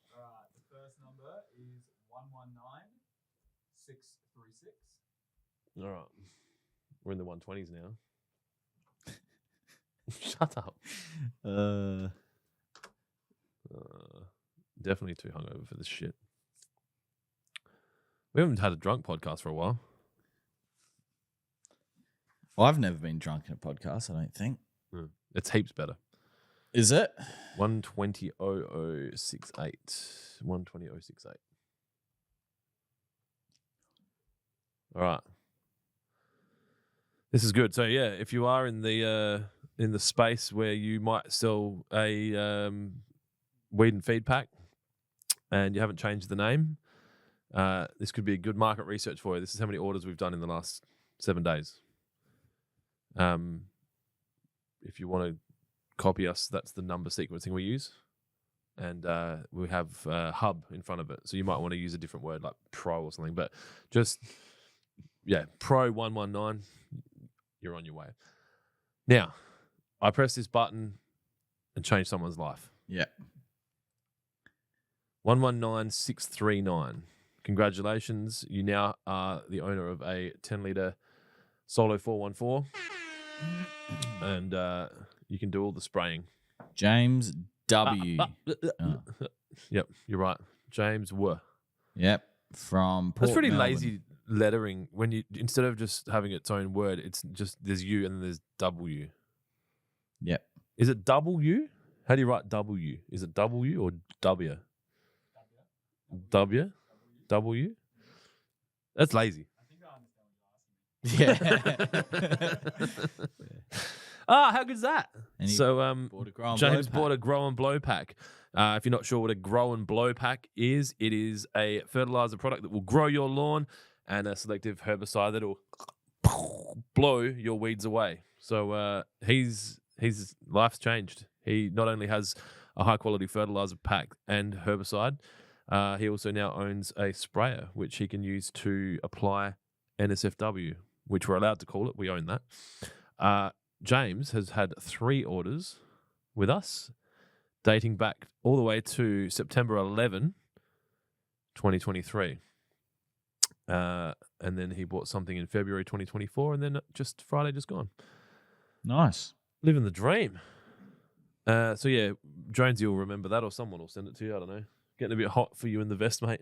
the first number is 119636. All right, we're in the 120s now. Shut up. Definitely too hungover for this shit. We haven't had a drunk podcast for a while. Well, I've never been drunk in a podcast, I don't think. It's heaps better. Is it? 120.0068. 120.068. All right. This is good. So yeah, if you are in the space where you might sell a weed and feed pack and you haven't changed the name, this could be a good market research for you. This is how many orders we've done in the last 7 days. If you want to copy us, that's the number sequencing we use. And we have hub in front of it. So you might want to use a different word like pro or something. But just, yeah, pro 119. you're on your way. Now, I press this button and change someone's life. Yeah. 119639. Congratulations. You now are the owner of a 10-litre Solo 414. And you can do all the spraying. James W. Yep, you're right. James W. Yep. From Port That's pretty Melbourne. lazy lettering. When you instead of just having its own word, it's just there's U and then there's W. Yep. Is it double U? How do you write W? Is it W or W? W? W? That's lazy. Yeah. How good is that? And he So bought a grow and James blow bought a grow and blow pack. If you're not sure what a grow and blow pack is, it is a fertilizer product that will grow your lawn and a selective herbicide that will blow your weeds away. So his life's changed. He not only has a high quality fertilizer pack and herbicide, he also now owns a sprayer which he can use to apply NSFW, which we're allowed to call it. We own that. James has had 3 orders with us, dating back all the way to September 11, 2023. And then he bought something in February 2024, and then just Friday just gone. Nice. Living the dream. So yeah, Jonesy will remember that, or someone will send it to you. I don't know. Getting a bit hot for you in the vest, mate.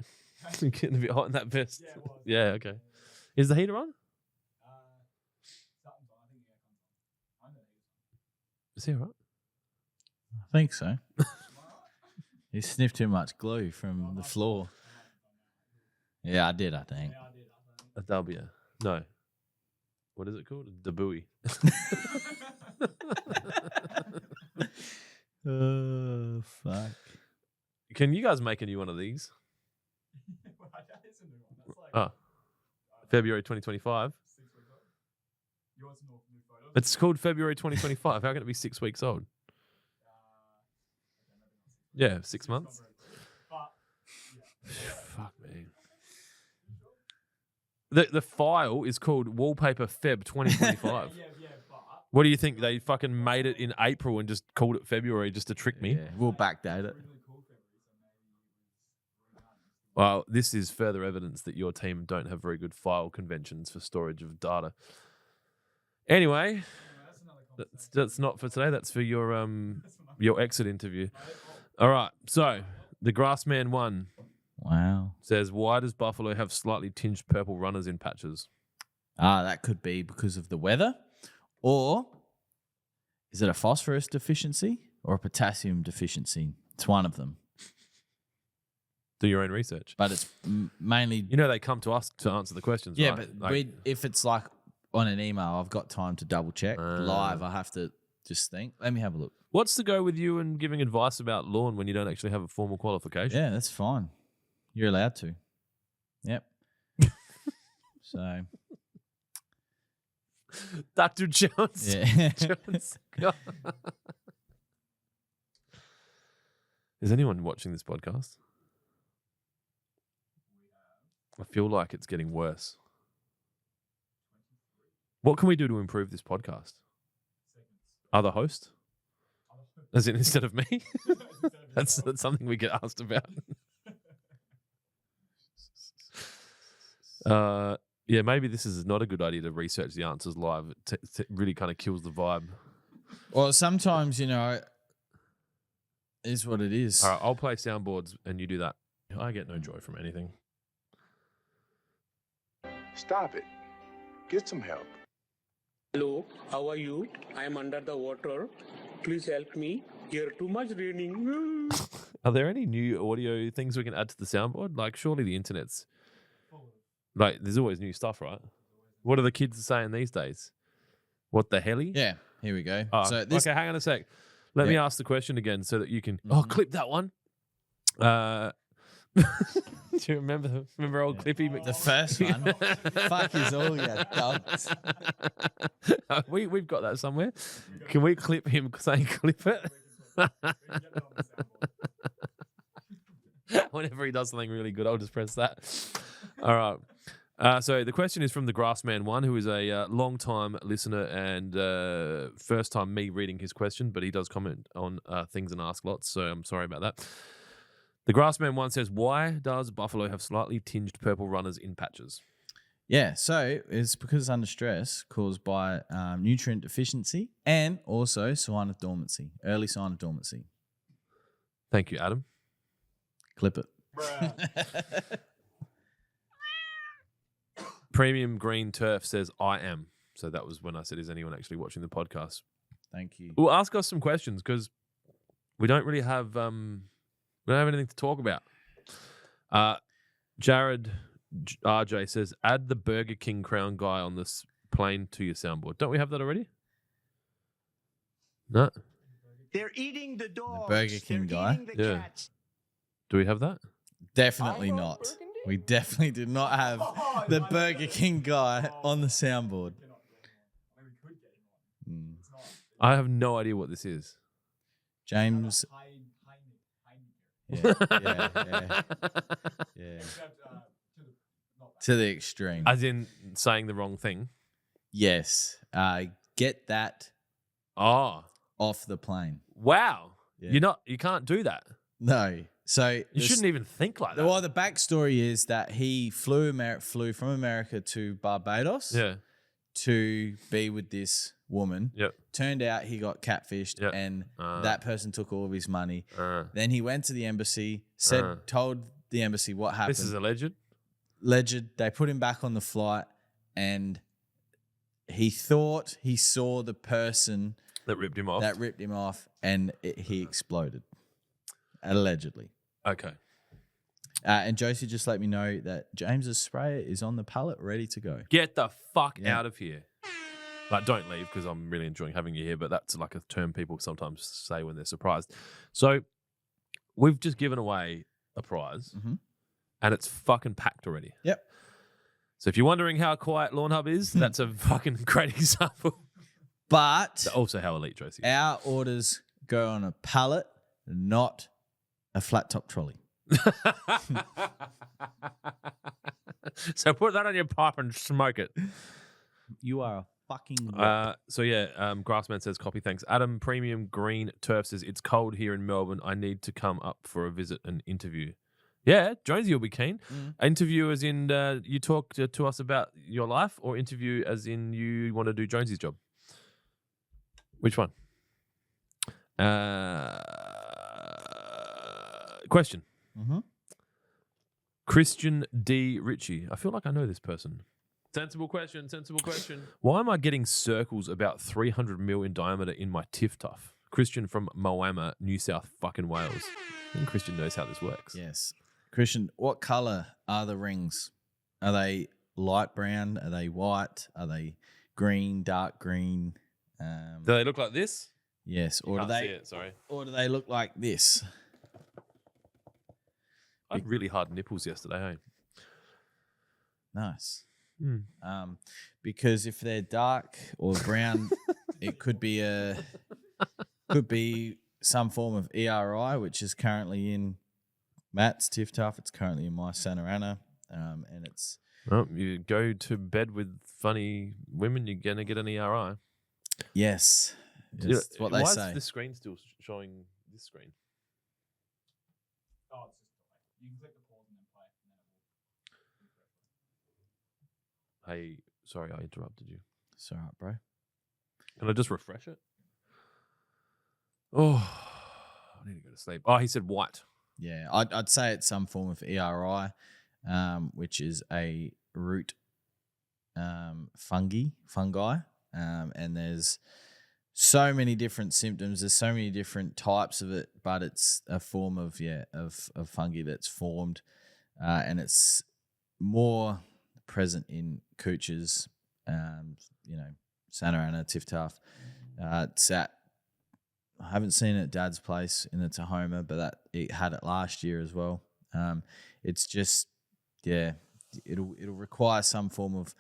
Getting a bit hot in that vest. Yeah, it was. Yeah, okay. Is the heater on? Is he all right? I think so. He sniffed too much glue from the floor. Yeah, I did, I think. A W. No. What is it called? A debouille. Oh, fuck. Can you guys make a new one of these? Oh. February 2025. It's called February 2025. How can it be 6 weeks old? Yeah, 6 months. Fuck me. The file is called Wallpaper Feb 2025. What do you think? They fucking made it in April and just called it February just to trick me? Yeah, we'll backdate it. Well, this is further evidence that your team don't have very good file conventions for storage of data. Anyway, that's not for today. That's for your exit interview. All right. So the Grassman 1 Wow. says, why does Buffalo have slightly tinged purple runners in patches? That could be because of the weather. Or is it a phosphorus deficiency or a potassium deficiency? It's one of them. Do your own research. But it's mainly... You know they come to us to answer the questions, Yeah, right? but if it's like on an email, I've got time to double check. Live, I have to just think. Let me have a look. What's the go with you and giving advice about lawn when you don't actually have a formal qualification? Yeah, that's fine. You're allowed to. Yep. So... Dr. Jones. Yeah. Jones. Is anyone watching this podcast? I feel like it's getting worse. What can we do to improve this podcast? Other host? As in instead of me? That's something we get asked about. Yeah, maybe this is not a good idea to research the answers live. It really kind of kills the vibe. Well, sometimes, it is what it is. All right, I'll play soundboards and you do that. I get no joy from anything. Stop it. Get some help. Hello, how are you? I am under the water. Please help me. Here too much raining. Are there any new audio things we can add to the soundboard? Like, surely the internet's... Like, there's always new stuff, right? What are the kids saying these days? What the helly? Yeah, here we go. Oh, So this, okay, hang on a sec. Let me ask the question again so that you can... Oh, clip that one. Do you remember old Clippy? the first one. Fuck is all your dogs. We've got that somewhere. Can we clip him saying clip it? Whenever he does something really good, I'll just press that. All right. So the question is from the Grassman1, who is a long-time listener and first time me reading his question, but he does comment on things and ask lots, so I'm sorry about that. The Grassman1 says, why does buffalo have slightly tinged purple runners in patches? Yeah, so it's because it's under stress caused by nutrient deficiency and also sign of dormancy, early sign of dormancy. Thank you, Adam. Clip it. Premium Green Turf says, I am. So that was when I said, is anyone actually watching the podcast? Thank you. Well, ask us some questions because we don't really have we don't have anything to talk about. Jared RJ says, add the Burger King crown guy on this plane to your soundboard. Don't we have that already? No. They're eating the dogs. Burger King They're guy? eating the Yeah. cats. Do we have that? Definitely not. We definitely did not have the Burger King guy on the soundboard. Mm. I have no idea what this is. James. Yeah. To the extreme. As in saying the wrong thing? Yes. Get that Oh. off the plane. Wow. Yeah. You can't do that. No. So You shouldn't even think like that. Well, the backstory is that he flew from America to Barbados Yeah. to be with this woman. Yep. Turned out he got catfished Yep. and that person took all of his money. Then Then he went to the embassy, told the embassy what happened. this is alleged. Alleged. They put him back on the flight and he thought he saw the person That ripped him off. and he exploded. Allegedly. Okay. And Josie just let me know that James's sprayer is on the pallet, ready to go. Get the fuck Yeah. out of here. Like, don't leave because I'm really enjoying having you here, but that's like a term people sometimes say when they're surprised. So we've just given away a prize and it's fucking packed already. Yep. So if you're wondering how quiet Lawnhub is, that's a fucking great example. But Also how elite Josie is. our orders go on a pallet, not a flat top trolley. So put that on your pipe and smoke it. You are a fucking Grassman says, copy, thanks. Adam Premium Green Turf says, it's cold here in Melbourne. I need to come up for a visit and interview. Yeah, Jonesy will be keen. Interview as in you talk to us about your life, or interview as in you want to do Jonesy's job? Which one? Question. Christian D. Ritchie. I feel like I know this person. Sensible question. Why am I getting circles about 300 mil in diameter in my tiff tuff? Christian from Moama, New South fucking Wales. I think Christian knows how this works. Yes. Christian, what colour are the rings? Are they light brown? Are they white? Are they green, dark green? Do they look like this? Yes. Or do Can't see they it, sorry. Or do they look like this? I had really hard nipples yesterday, hey? Nice. Mm. Because if they're dark or brown, it could be some form of ERI, which is currently in Matt's Tiff Tuff. It's currently in my Santa Ana, and it's. Well, you go to bed with funny women, you're gonna get an ERI. Yes, that's what they Why say. is the screen still showing this screen? Oh, it's just you can click the pause and then play, and then it will. Hey, sorry, I interrupted you. It's all right, bro. Can I just refresh it? Oh, I need to go to sleep. Oh, he said white. Yeah, I'd say it's some form of ERI, which is a root fungi, and there's so many different symptoms. There's so many different types of it, but it's a form of fungi that's formed, and it's more present in cooches, Santa Ana, Tiff Tuff. It's at. I haven't seen it at Dad's place in the Tahoma, but it had it last year as well. It's just, it'll require some form of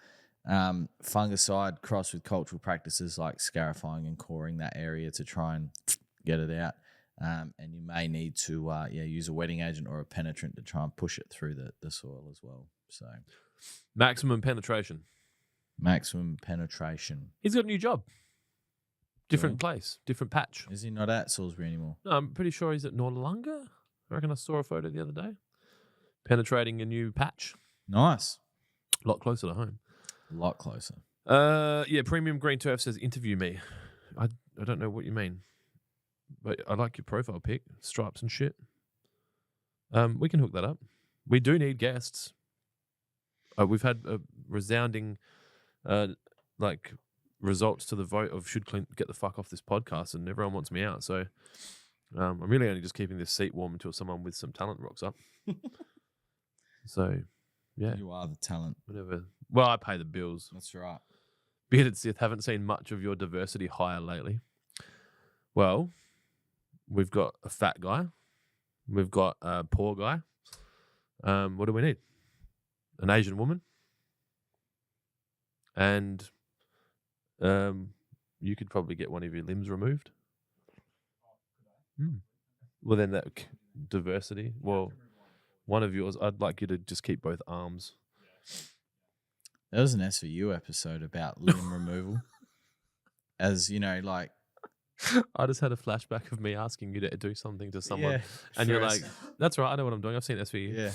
fungicide crossed with cultural practices like scarifying and coring that area to try and get it out. And you may need to use a wetting agent or a penetrant to try and push it through the soil as well. So Maximum penetration. maximum penetration. He's got a new job. Different Really? place, different patch. Is he not at Salisbury anymore? No, I'm pretty sure he's at Noarlunga. I reckon I saw a photo the other day. Penetrating a new patch. Nice. A lot closer to home. A lot closer. Yeah, Premium Green Turf says interview me. I don't know what you mean. But I like your profile pic. Stripes and shit. We can hook that up. We do need guests. We've had a resounding results to the vote of should Clint get the fuck off this podcast, and everyone wants me out. So I'm really only just keeping this seat warm until someone with some talent rocks up. So, yeah. You are the talent. Whatever. Well, I pay the bills. That's right. Bearded Sith, haven't seen much of your diversity hire lately. Well, we've got a fat guy. We've got a poor guy. What do we need? An Asian woman. And you could probably get one of your limbs removed. Well, then that diversity. Well, one of yours, I'd like you to just keep both arms. There was an SVU episode about limb removal. As, you know, like... I just had a flashback of me asking you to do something to someone. Yeah, and you're first. like, that's right, I know what I'm doing. I've seen SVU. Yeah.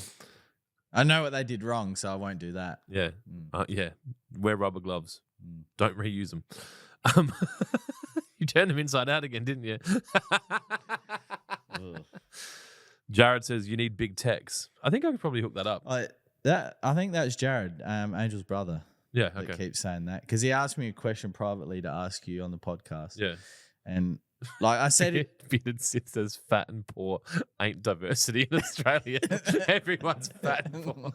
I know what they did wrong, so I won't do that. Yeah. Yeah. Wear rubber gloves. Don't reuse them. You turned them inside out again, didn't you? Jared says you need big techs. I think I could probably hook that up. I think that's Jared, Angel's brother. Yeah, That okay. keeps saying that. Because he asked me a question privately to ask you on the podcast. Yeah. And like I said... Bearded Sith says fat and poor ain't diversity in Australia. Everyone's fat and poor.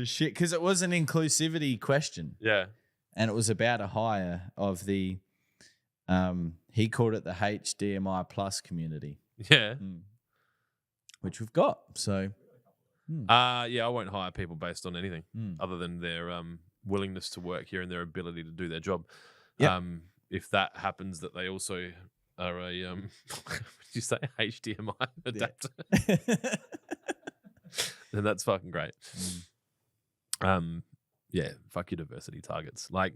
Shit, because it was an inclusivity question. Yeah. And it was about a hire of the, he called it the HDMI plus community. Yeah. Which we've got. So, Yeah, I won't hire people based on anything other than their willingness to work here and their ability to do their job. Yep. If that happens, that they also are a what did you say, HDMI adapter, then that's fucking great. Yeah, fuck your diversity targets. Like,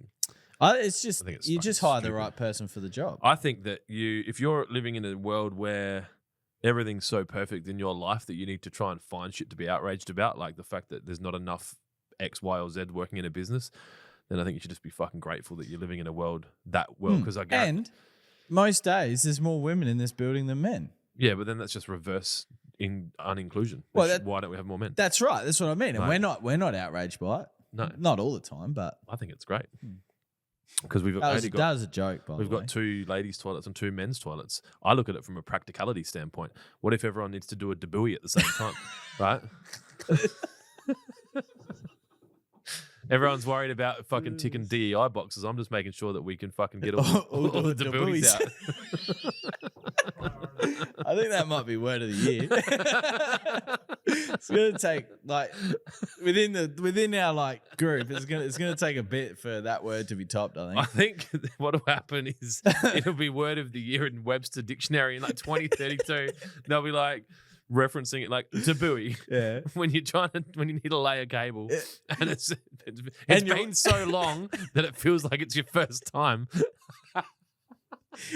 it's just I think it's you fucking just hire the stupid. right person for the job. I think that if you're living in a world where everything's so perfect in your life that you need to try and find shit to be outraged about, like the fact that there's not enough X, Y, or Z working in a business, then I think you should just be fucking grateful that you're living in a world because I guarantee. And most days there's more women in this building than men. Yeah, but then that's just reverse uninclusion. Well, Why don't we have more men? That's right. That's what I mean. And Like- we're not outraged by it. No. Not all the time, but I think it's great because we've that only was a joke, by We've the way. got 2 ladies' toilets and 2 men's toilets. I look at it from a practicality standpoint. What if everyone needs to do a debooey at the same time, right? Everyone's worried about fucking ticking DEI boxes. I'm just making sure that we can fucking get all the debooeys out. I think that might be word of the year. It's gonna take like within our like group. It's gonna take a bit for that word to be topped. I I think. think what will happen is it'll be word of the year in Webster Dictionary in like 2032. They'll be like referencing it like debooey. Yeah. When you need to lay a cable, and it's And been so long that it feels like it's your first time.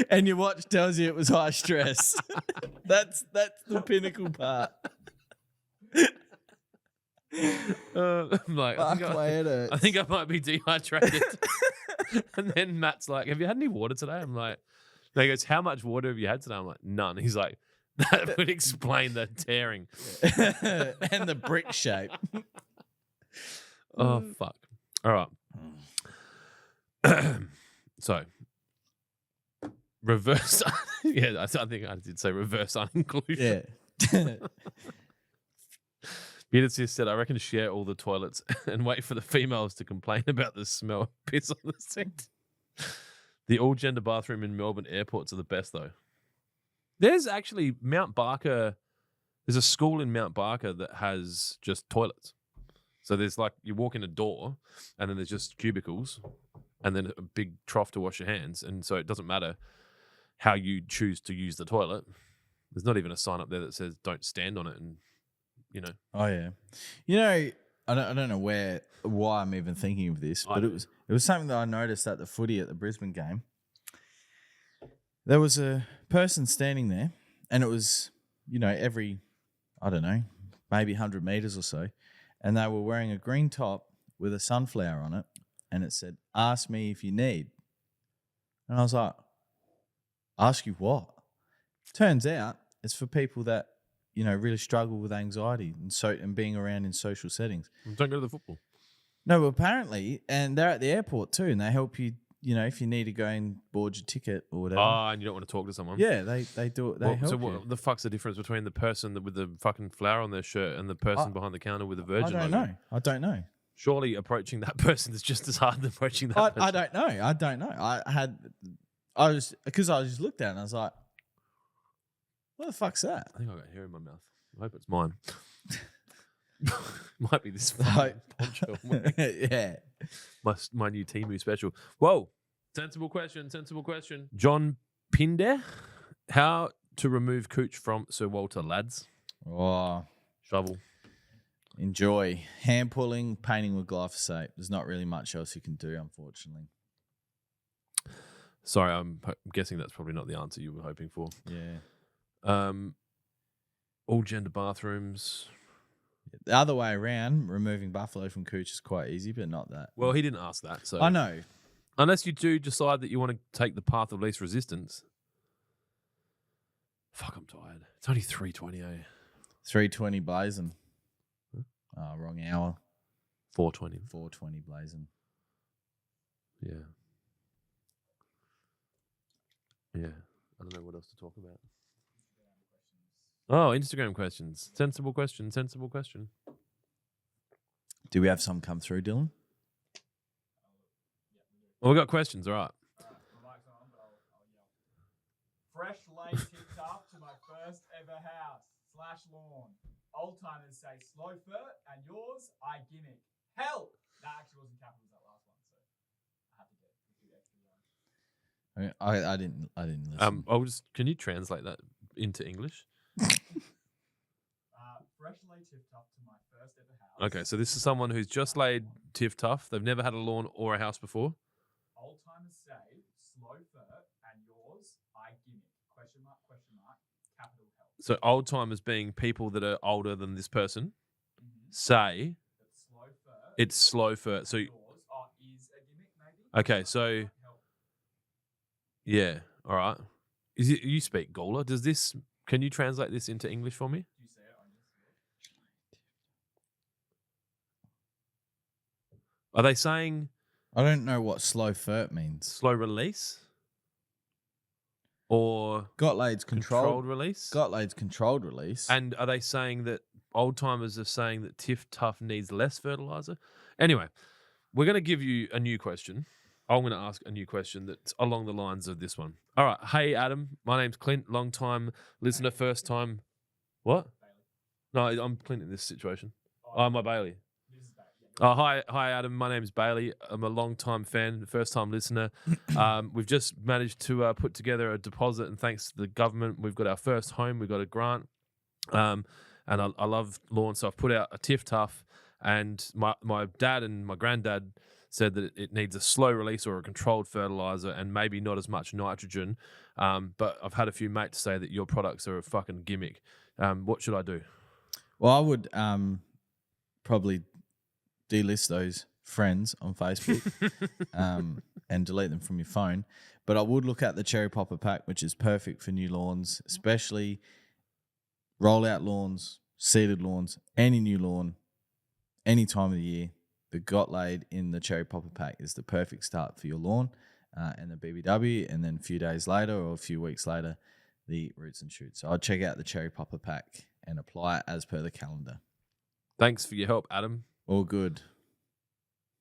And your watch tells you it was high stress. That's the pinnacle part. I'm like, Fuck, my head hurts. I think I might be dehydrated. And then Matt's like, "Have you had any water today?" I'm like, no, he goes, "How much water have you had today?" I'm like, "None." He's like, "That would explain the tearing." And the brick shape. Oh fuck! All right. So, reverse. Yeah, I think I did say reverse uninclusion. Yeah. Bearded Sis said, "I reckon share all the toilets and wait for the females to complain about the smell of piss on the seat." The all-gender bathroom in Melbourne airports are the best, though. There's actually Mount Barker. There's a school in Mount Barker that has just toilets. So there's like, you walk in a door and then there's just cubicles and then a big trough to wash your hands. And so it doesn't matter how you choose to use the toilet. There's not even a sign up there that says don't stand on it and you know. Oh yeah, I don't know why I'm even thinking of this, but it was something that I noticed at the footy at the Brisbane game. There was a person standing there, and it was every I don't know maybe 100 meters or so, and they were wearing a green top with a sunflower on it, and it said, "Ask me if you need." And I was like, "Ask you what?" Turns out it's for people that really struggle with anxiety and being around in social settings. Don't go to the football. No, but apparently, and they're at the airport too, and they help you. If you need to go and board your ticket or whatever. Oh, and you don't want to talk to someone. Yeah, they do it. They help so you. what the fuck's the difference between the person with the fucking flower on their shirt and the person behind the counter with a Virgin logo? I don't know. Surely approaching that person is just as hard as approaching that person. I don't know. I was just looked at it and I was like, what the fuck's that? I think I got hair in my mouth. I hope it's mine. Might be this Like- poncho. Yeah. My new Temu special. Whoa. Sensible question. John Pinder. How to remove cooch from Sir Walter, lads? Oh, Shovel. enjoy. Hand pulling, painting with glyphosate. There's not really much else you can do, unfortunately. Sorry, I'm guessing that's probably not the answer you were hoping for. Yeah. All gender bathrooms. The other way around, removing buffalo from cooch is quite easy, but not that. Well, he didn't ask that. So I know. Unless you do decide that you want to take the path of least resistance. Fuck, I'm tired. It's only 3:20. 3:20 blazing. Wrong hour. 4:20. 4:20 blazing. Yeah. Yeah. I don't know what else to talk about. Oh, Instagram questions. Sensible question. Do we have some come through, Dylan? Well, we got questions. All right. My mic's on, but I'll yell. Fresh laid tipped up to my first ever house / lawn. Old timers say slow furt, and yours, I gimmick. Help! That actually wasn't capitals, that last one, so I had to get a few extra ones. I didn't listen. Can you translate that into English? Fresh laid tipped up to my first ever house. Okay, so this is someone who's just laid tiff tough. They've never had a lawn or a house before. Old timers say slow furt, and yours, I gimmick. Question mark, capital help. So old timers being people that are older than this person say it's slow furt. So Yours, is a gimmick, maybe? okay, so Help. yeah, all right. Is it you speak Gora? Can you translate this into English for me? Do you say it on your Are they saying I don't know what slow furt means. slow release or Gottlade's controlled release? Gottlade's controlled release. And are they saying that old timers are saying that Tiff Tough needs less fertilizer? Anyway, we're going to give you a new question. I'm going to ask a new question that's along the lines of this one. All right. Hey, Adam. My name's Clint. Long time listener, first time. What? No, I'm Clint in this situation. Oh, my Bailey. Hi, Adam. My name's Bailey. I'm a long-time fan, first-time listener. We've just managed to put together a deposit, and thanks to the government, we've got our first home. We've got a grant, and I love lawn, so I've put out a Tiff Tough, and my dad and my granddad said that it needs a slow release or a controlled fertilizer and maybe not as much nitrogen. But I've had a few mates say that your products are a fucking gimmick. What should I do? Well, I would probably delist those friends on Facebook and delete them from your phone. But I would look at the Cherry Popper Pack, which is perfect for new lawns, especially rollout lawns, seeded lawns, any new lawn, any time of the year. The Gottlaid in the Cherry Popper Pack is the perfect start for your lawn and the BBW, and then a few days later or a few weeks later, the roots and shoots. So I'd check out the Cherry Popper Pack and apply it as per the calendar. Thanks for your help, Adam. All good.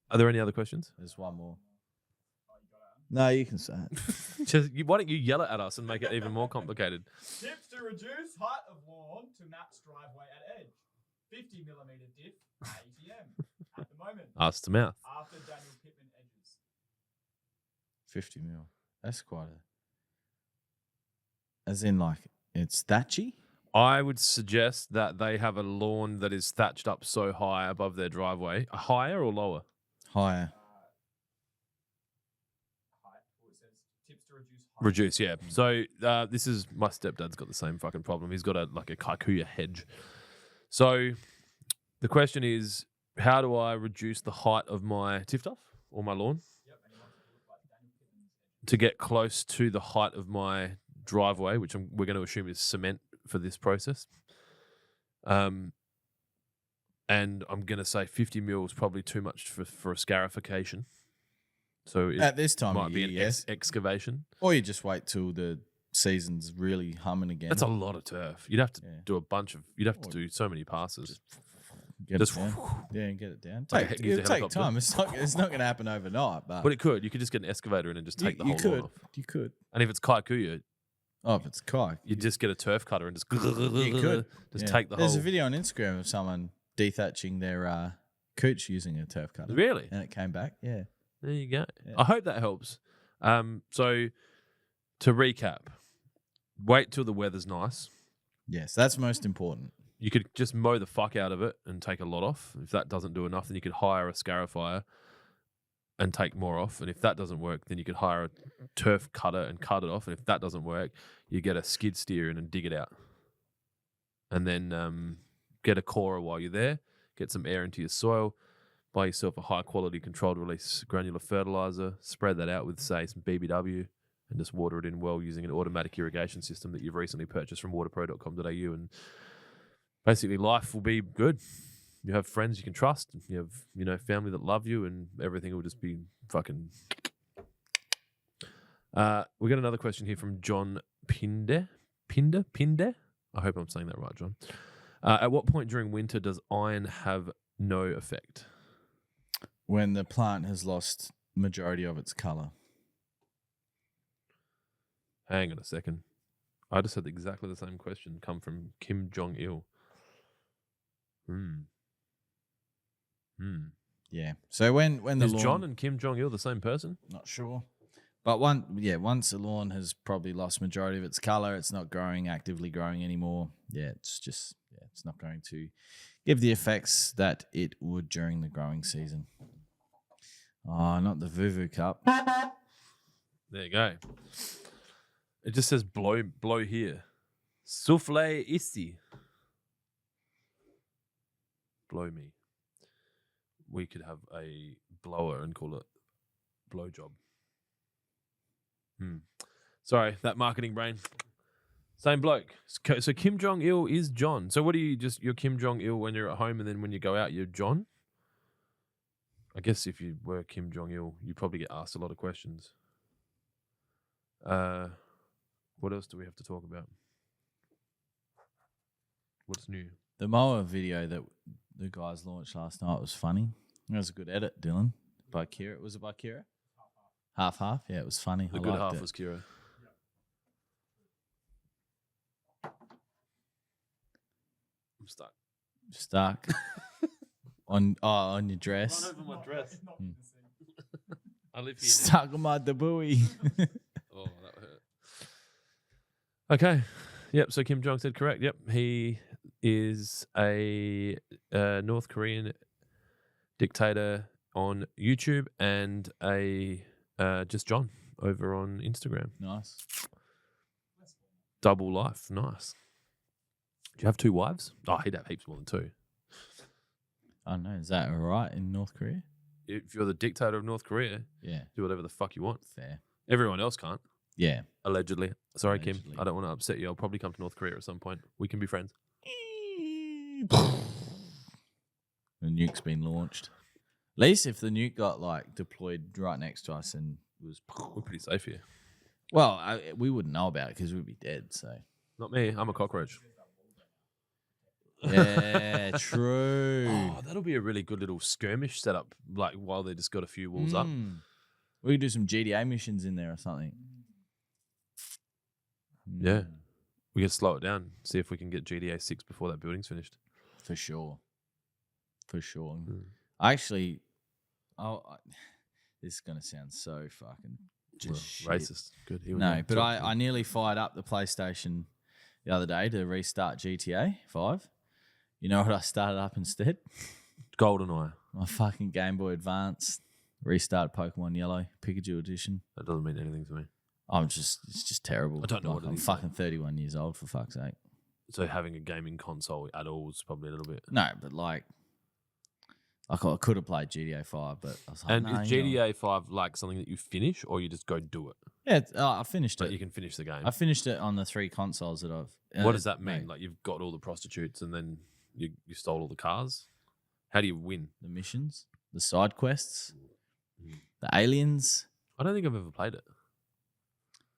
Are there any other questions? There's one more. No, you can say it. Why don't you yell it at us and make it even more complicated? Tips to reduce height of lawn to match driveway at edge. 50 millimeter diff, ATM. At the moment. Ass to mouth. After Daniel Pittman edges. 50 mil. That's quite a... As in, like, it's thatchy? I would suggest that they have a lawn that is thatched up so high above their driveway. Higher or lower? Higher. Tips to reduce. Reduce, yeah. So this is my stepdad's got the same fucking problem. He's got a kikuyu hedge. So the question is, how do I reduce the height of my tiftuff or my lawn to get close to the height of my driveway, which we're going to assume is cement for this process. And I'm going to say 50 mil is probably too much for a scarification. So it At this time might of be year, an yes. excavation. Or you just wait till the season's really humming again. That's a lot of turf. You'd have to do a bunch of. You'd have to do so many passes. Get Just it down. Yeah, and get it down. Like use a It'll take helicopter. time. It's not going to happen overnight, but But it could. You could just get an excavator in and just take the whole lawn off. You could. And if it's kikuyu, Oh, if it's kike, you just get a turf cutter and just you could just Yeah. take the There's whole. a video on Instagram of someone dethatching their cooch using a turf cutter. Really? And it came back. Yeah. There you go. Yeah. I hope that helps. So to recap, wait till the weather's nice. Yes, that's most important. You could just mow the fuck out of it and take a lot off. If that doesn't do enough, then you could hire a scarifier and take more off. And if that doesn't work, then you could hire a turf cutter and cut it off. And if that doesn't work, you get a skid steer in and dig it out. And then get a Gora while you're there. Get some air into your soil. Buy yourself a high-quality controlled release granular fertilizer. Spread that out with, say, some BBW and just water it in well using an automatic irrigation system that you've recently purchased from waterpro.com.au. And basically, life will be good. You have friends you can trust. You have, family that love you, and everything will just be fucking. We got another question here from John Pinder. I hope I'm saying that right, John. At what point during winter does iron have no effect? When the plant has lost majority of its color. Hang on a second. I just had exactly the same question come from Kim Jong-il. Yeah. So when the Is lawn, John and Kim Jong-il the same person? not sure. But once the lawn has probably lost majority of its color, it's not actively growing anymore. Yeah, it's not going to give the effects that it would during the growing season. Oh, not the Vuvu Cup. There you go. It just says blow here. Souffle ici. Blow me. We could have a blower and call it blowjob. Sorry, that marketing brain. Same bloke. So Kim Jong-il is John. So what do you're Kim Jong-il when you're at home, and then when you go out, you're John? I guess if you were Kim Jong-il, you'd probably get asked a lot of questions. What else do we have to talk about? What's new? The mower video that the guys launched last night was funny. It was a good edit, Dylan. By Kira. Was it by Kira? Half. Yeah, it was funny. The I good liked half it. was Kira. I'm stuck. Stuck on your dress. Over my dress. I live here. Stuck on my debooey. Oh, that hurt. Okay. Yep. So Kim Jong said correct. Yep. He is a North Korean dictator on YouTube and a just John over on Instagram. Nice. Double life. Nice. Do you have 2 wives? Oh, he'd have heaps more than 2. I don't know. Is that all right in North Korea? If you're the dictator of North Korea, Yeah. do whatever the fuck you want. Fair. Everyone else can't. Yeah. Allegedly. Sorry, Allegedly. Kim. I don't want to upset you. I'll probably come to North Korea at some point. We can be friends. The nuke's been launched. At least if the nuke got deployed right next to us and was, We're pretty safe here. well, we wouldn't know about it because we'd be dead. So Not me. I'm a cockroach. yeah, true. Oh, that'll be a really good little skirmish setup, while they just got a few walls up. We could do some GTA missions in there or something. Yeah. We can slow it down, see if we can get GTA 6 before that building's finished. For sure. Mm. This is gonna sound so fucking Well, just shit. racist. Good. Here we No, go. but Talk to I nearly fired up the PlayStation the other day to restart GTA 5. You know what I started up instead? GoldenEye. My fucking Game Boy Advance. Restarted Pokemon Yellow, Pikachu Edition. That doesn't mean anything to me. It's just terrible. I don't know what it I'm is, fucking 31 years old, for fuck's sake. So having a gaming console at all is probably a little bit. No, but like I could have played GTA 5, but I was like, And nah, is you know. GTA 5 like something that you finish or you just go do it? Yeah, I finished But it. you can finish the game. I finished it on the 3 consoles that I've. What does that mean? mate, Like you've got all the prostitutes and then you stole all the cars? How do you win? the missions, the side quests, Mm. the aliens. I don't think I've ever played it.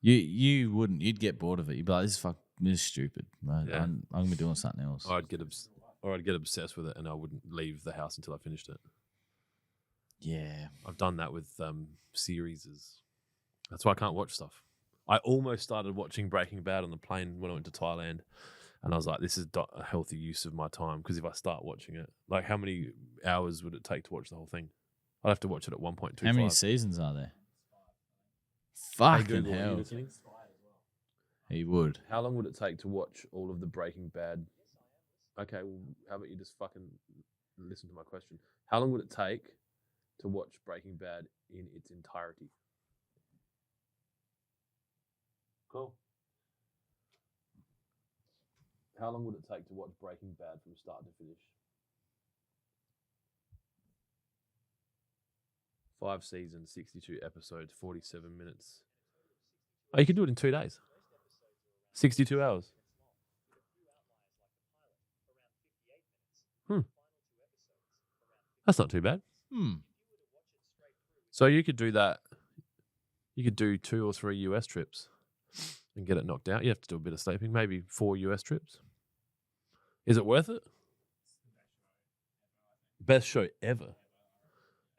You wouldn't. You'd get bored of it. You'd be like, this is stupid. Yeah. I'm gonna be doing something else. Or I'd get obsessed with it and I wouldn't leave the house until I finished it. Yeah. I've done that with series. That's why I can't watch stuff. I almost started watching Breaking Bad on the plane when I went to Thailand, and I was like, "This is not a healthy use of my time." Because if I start watching it, like, how many hours would it take to watch the whole thing? I'd have to watch it at 1.25. How many seasons are there? Hey, Fucking Google, are you hell. listening? He would. How long would it take to watch all of the Breaking Bad? Okay, well, how about you just fucking listen to my question? How long would it take to watch Breaking Bad in its entirety? Cool. How long would it take to watch Breaking Bad from start to finish? 5 seasons, 62 episodes, 47 minutes. Oh, you could do it in 2 days. 62 hours. That's not too bad. So you could do that. You could do 2 or 3 US trips and get it knocked out. You have to do a bit of sleeping, maybe 4 US trips. Is it worth it? Best show ever.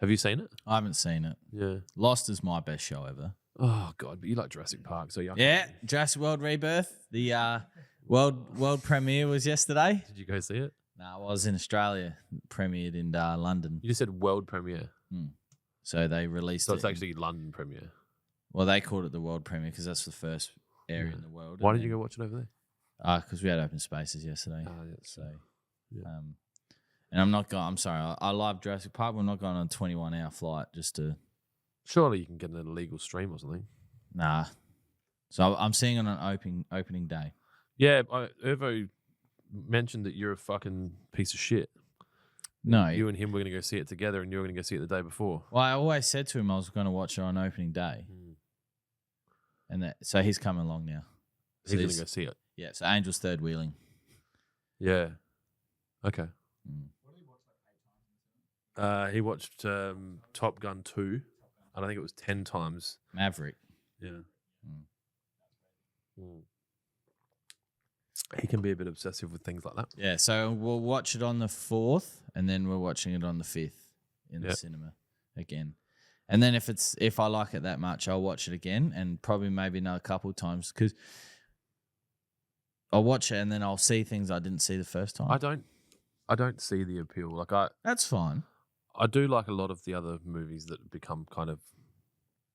Have you seen it? I haven't seen it. Yeah. Lost is my best show ever. Oh God, but you like Jurassic Park, so Yeah, Jurassic World Rebirth. The world premiere was yesterday. Did you go see it? No, I was in Australia. Premiered in London. You just said world premiere, So they released so it. it's actually London premiere. Well, they called it the world premiere because that's the first area in the world. Why did you go watch it over there? Because we had open spaces yesterday. Yeah, So, yeah. and I'm not going. I'm sorry. I love Jurassic Park. But I'm not going on a 21-hour flight just to. Surely you can get an illegal stream or something. Nah. So I'm seeing it on an opening day. Yeah, Irvo mentioned that you're a fucking piece of shit. No. You and him were going to go see it together, and you were going to go see it the day before. Well, I always said to him I was going to watch it on opening day, and so he's coming along now. He's going to go see it. Yeah. So Angel's third wheeling. Yeah. Okay. He watched Top Gun 2, and I think it was 10 times. Maverick. Yeah. He can be a bit obsessive with things like that. Yeah. So we'll watch it on the 4th, and then we're watching it on the 5th in the cinema again. And then if I like it that much, I'll watch it again, and probably maybe another couple of times because I'll watch it and then I'll see things I didn't see the first time. I don't see the appeal. Like That's fine. I do like a lot of the other movies that become kind of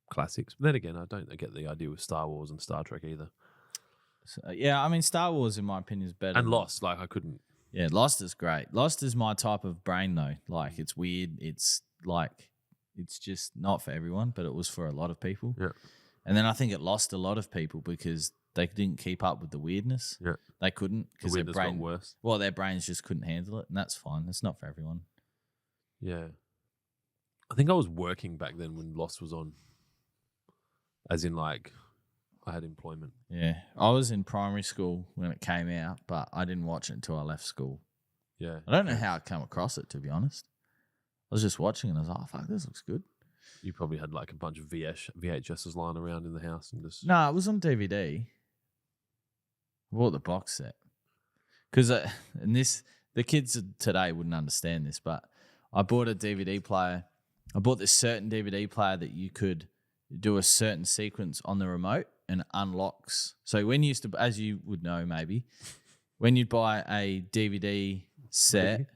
classics. But then again, I don't get the idea with Star Wars and Star Trek either. So, yeah, I mean, Star Wars, in my opinion, is better. And Lost, like I couldn't. Yeah, Lost is great. Lost is my type of brain, though. Like, it's weird. It's just not for everyone, but it was for a lot of people. Yeah. And then I think it lost a lot of people because they didn't keep up with the weirdness. Yeah. They couldn't because The their weirdness brain got worse. Well, their brains just couldn't handle it, and that's fine. It's not for everyone. Yeah. I think I was working back then when Lost was on. As in, like, I had employment. Yeah, I was in primary school when it came out, but I didn't watch it until I left school. Yeah. I don't know how I came across it, to be honest. I was just watching and I was like, oh, fuck, this looks good. You probably had like a bunch of VHSs lying around in the house and just. No, it was on DVD. I bought the box set. Because, the kids today wouldn't understand this, but I bought a DVD player. I bought this certain DVD player that you could do a certain sequence on the remote and it unlocks. So when you used to, as you would know maybe, when you'd buy a DVD set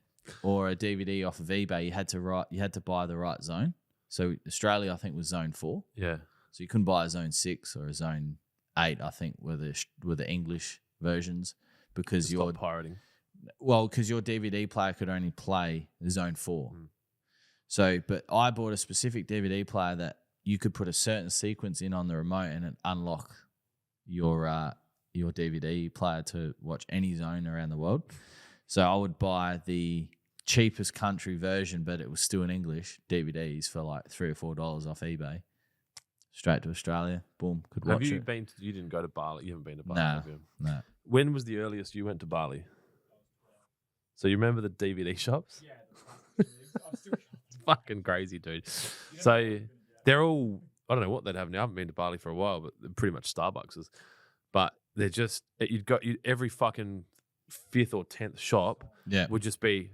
or a DVD off of eBay, you had to buy the right zone. So Australia, I think, was zone 4. Yeah. So you couldn't buy a zone 6 or a zone 8, I think, were the English versions because your pirating. Well, because your DVD player could only play Zone 4. So, but I bought a specific DVD player that you could put a certain sequence in on the remote and it unlock your DVD player to watch any zone around the world. So I would buy the cheapest country version, but it was still in English, DVDs for like $3 or $4 off eBay. Straight to Australia. Boom. Could watch You didn't go to Bali? You haven't been to Bali, have you? No. When was the earliest you went to Bali? So you remember the DVD shops? Yeah. It's fucking crazy, dude. So they're all, I don't know what they'd have now. I haven't been to Bali for a while, but they're pretty much Starbucks. But they're just, every fucking 5th or 10th shop would just be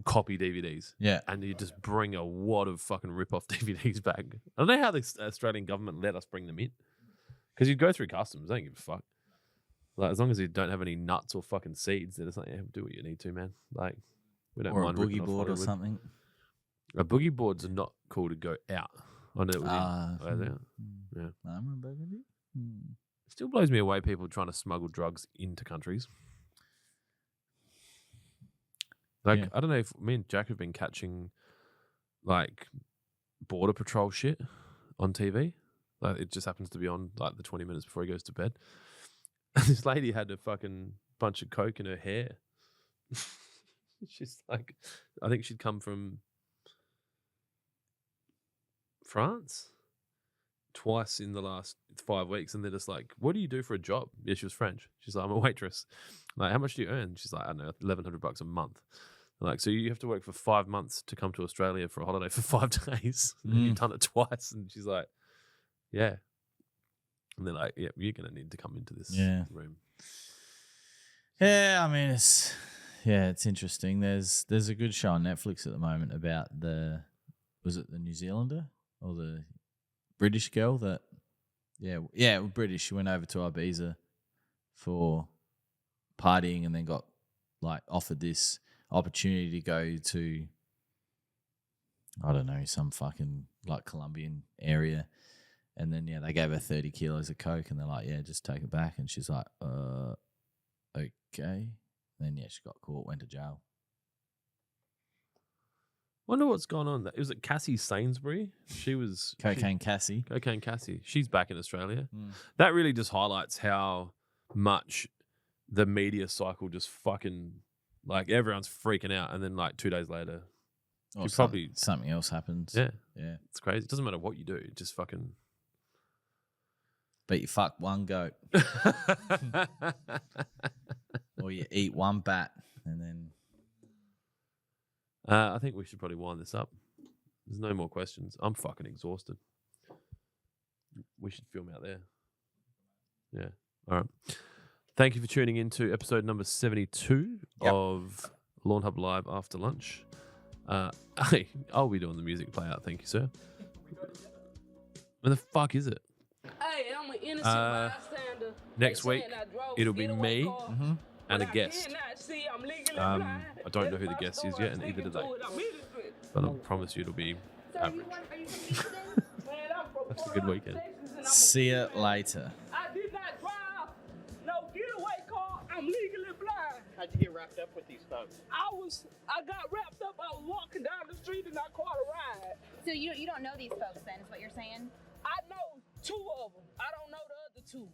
copy DVDs. Yeah. And you just bring a wad of fucking rip-off DVDs back. I don't know how the Australian government let us bring them in. Because you'd go through customs. They don't give a fuck. Like, as long as you don't have any nuts or fucking seeds, they're just like, yeah, do what you need to, man. Like, we don't mind. Or a boogie board or something. A boogie boards are not cool to go out. I know it was yeah. I'm a boogie. It still blows me away people trying to smuggle drugs into countries. Like, I don't know if me and Jack have been catching, like, border patrol shit on TV. Like, it just happens to be on, like, the 20 minutes before he goes to bed. And this lady had a fucking bunch of coke in her hair. She's like, I think she'd come from France twice in the last 5 weeks, and they're just like, what do you do for a job? Yeah, she was French. She's like, I'm a waitress. Like, how much do you earn? She's like, I don't know, $1,100 a month. Like, so you have to work for 5 months to come to Australia for a holiday for 5 days. And you've done it twice. And she's like, yeah. And they're like, yeah, you're going to need to come into this room. Yeah, I mean, it's interesting. There's a good show on Netflix at the moment about was it the New Zealander or the British girl that, British. She went over to Ibiza for partying and then got like offered this opportunity to go to, I don't know, some fucking like Colombian area. And then, they gave her 30 kilos of coke and they're like, yeah, just take it back. And she's like, okay. And then, she got caught, went to jail. Wonder what's gone on. Was it Cassie Sainsbury? She was... Cocaine Cassie. Cocaine Cassie. She's back in Australia. That really just highlights how much the media cycle just fucking... Like, everyone's freaking out. And then, like, 2 days later... Or something else happens. Yeah. Yeah. It's crazy. It doesn't matter what you do. It just fucking... But you fuck one goat. Or you eat one bat and then... I think we should probably wind this up. There's no more questions. I'm fucking exhausted. We should film out there. Yeah. All right. Thank you for tuning in to episode number 72 of Lawnhub Live After Lunch. I'll be doing the music play out. Thank you, sir. Where the fuck is it? Hey, I'm an innocent bystander. Next week, it'll be me and a guest. I don't know who the guest is yet, and either do they. But I promise you it'll be average. That's a good weekend. See you later. I did not drive no getaway car. I'm legally blind. How'd you get wrapped up with these folks? I got wrapped up. I was walking down the street and I caught a ride. So you don't know these folks then, is what you're saying? I know 2 of them. I don't know the other 2.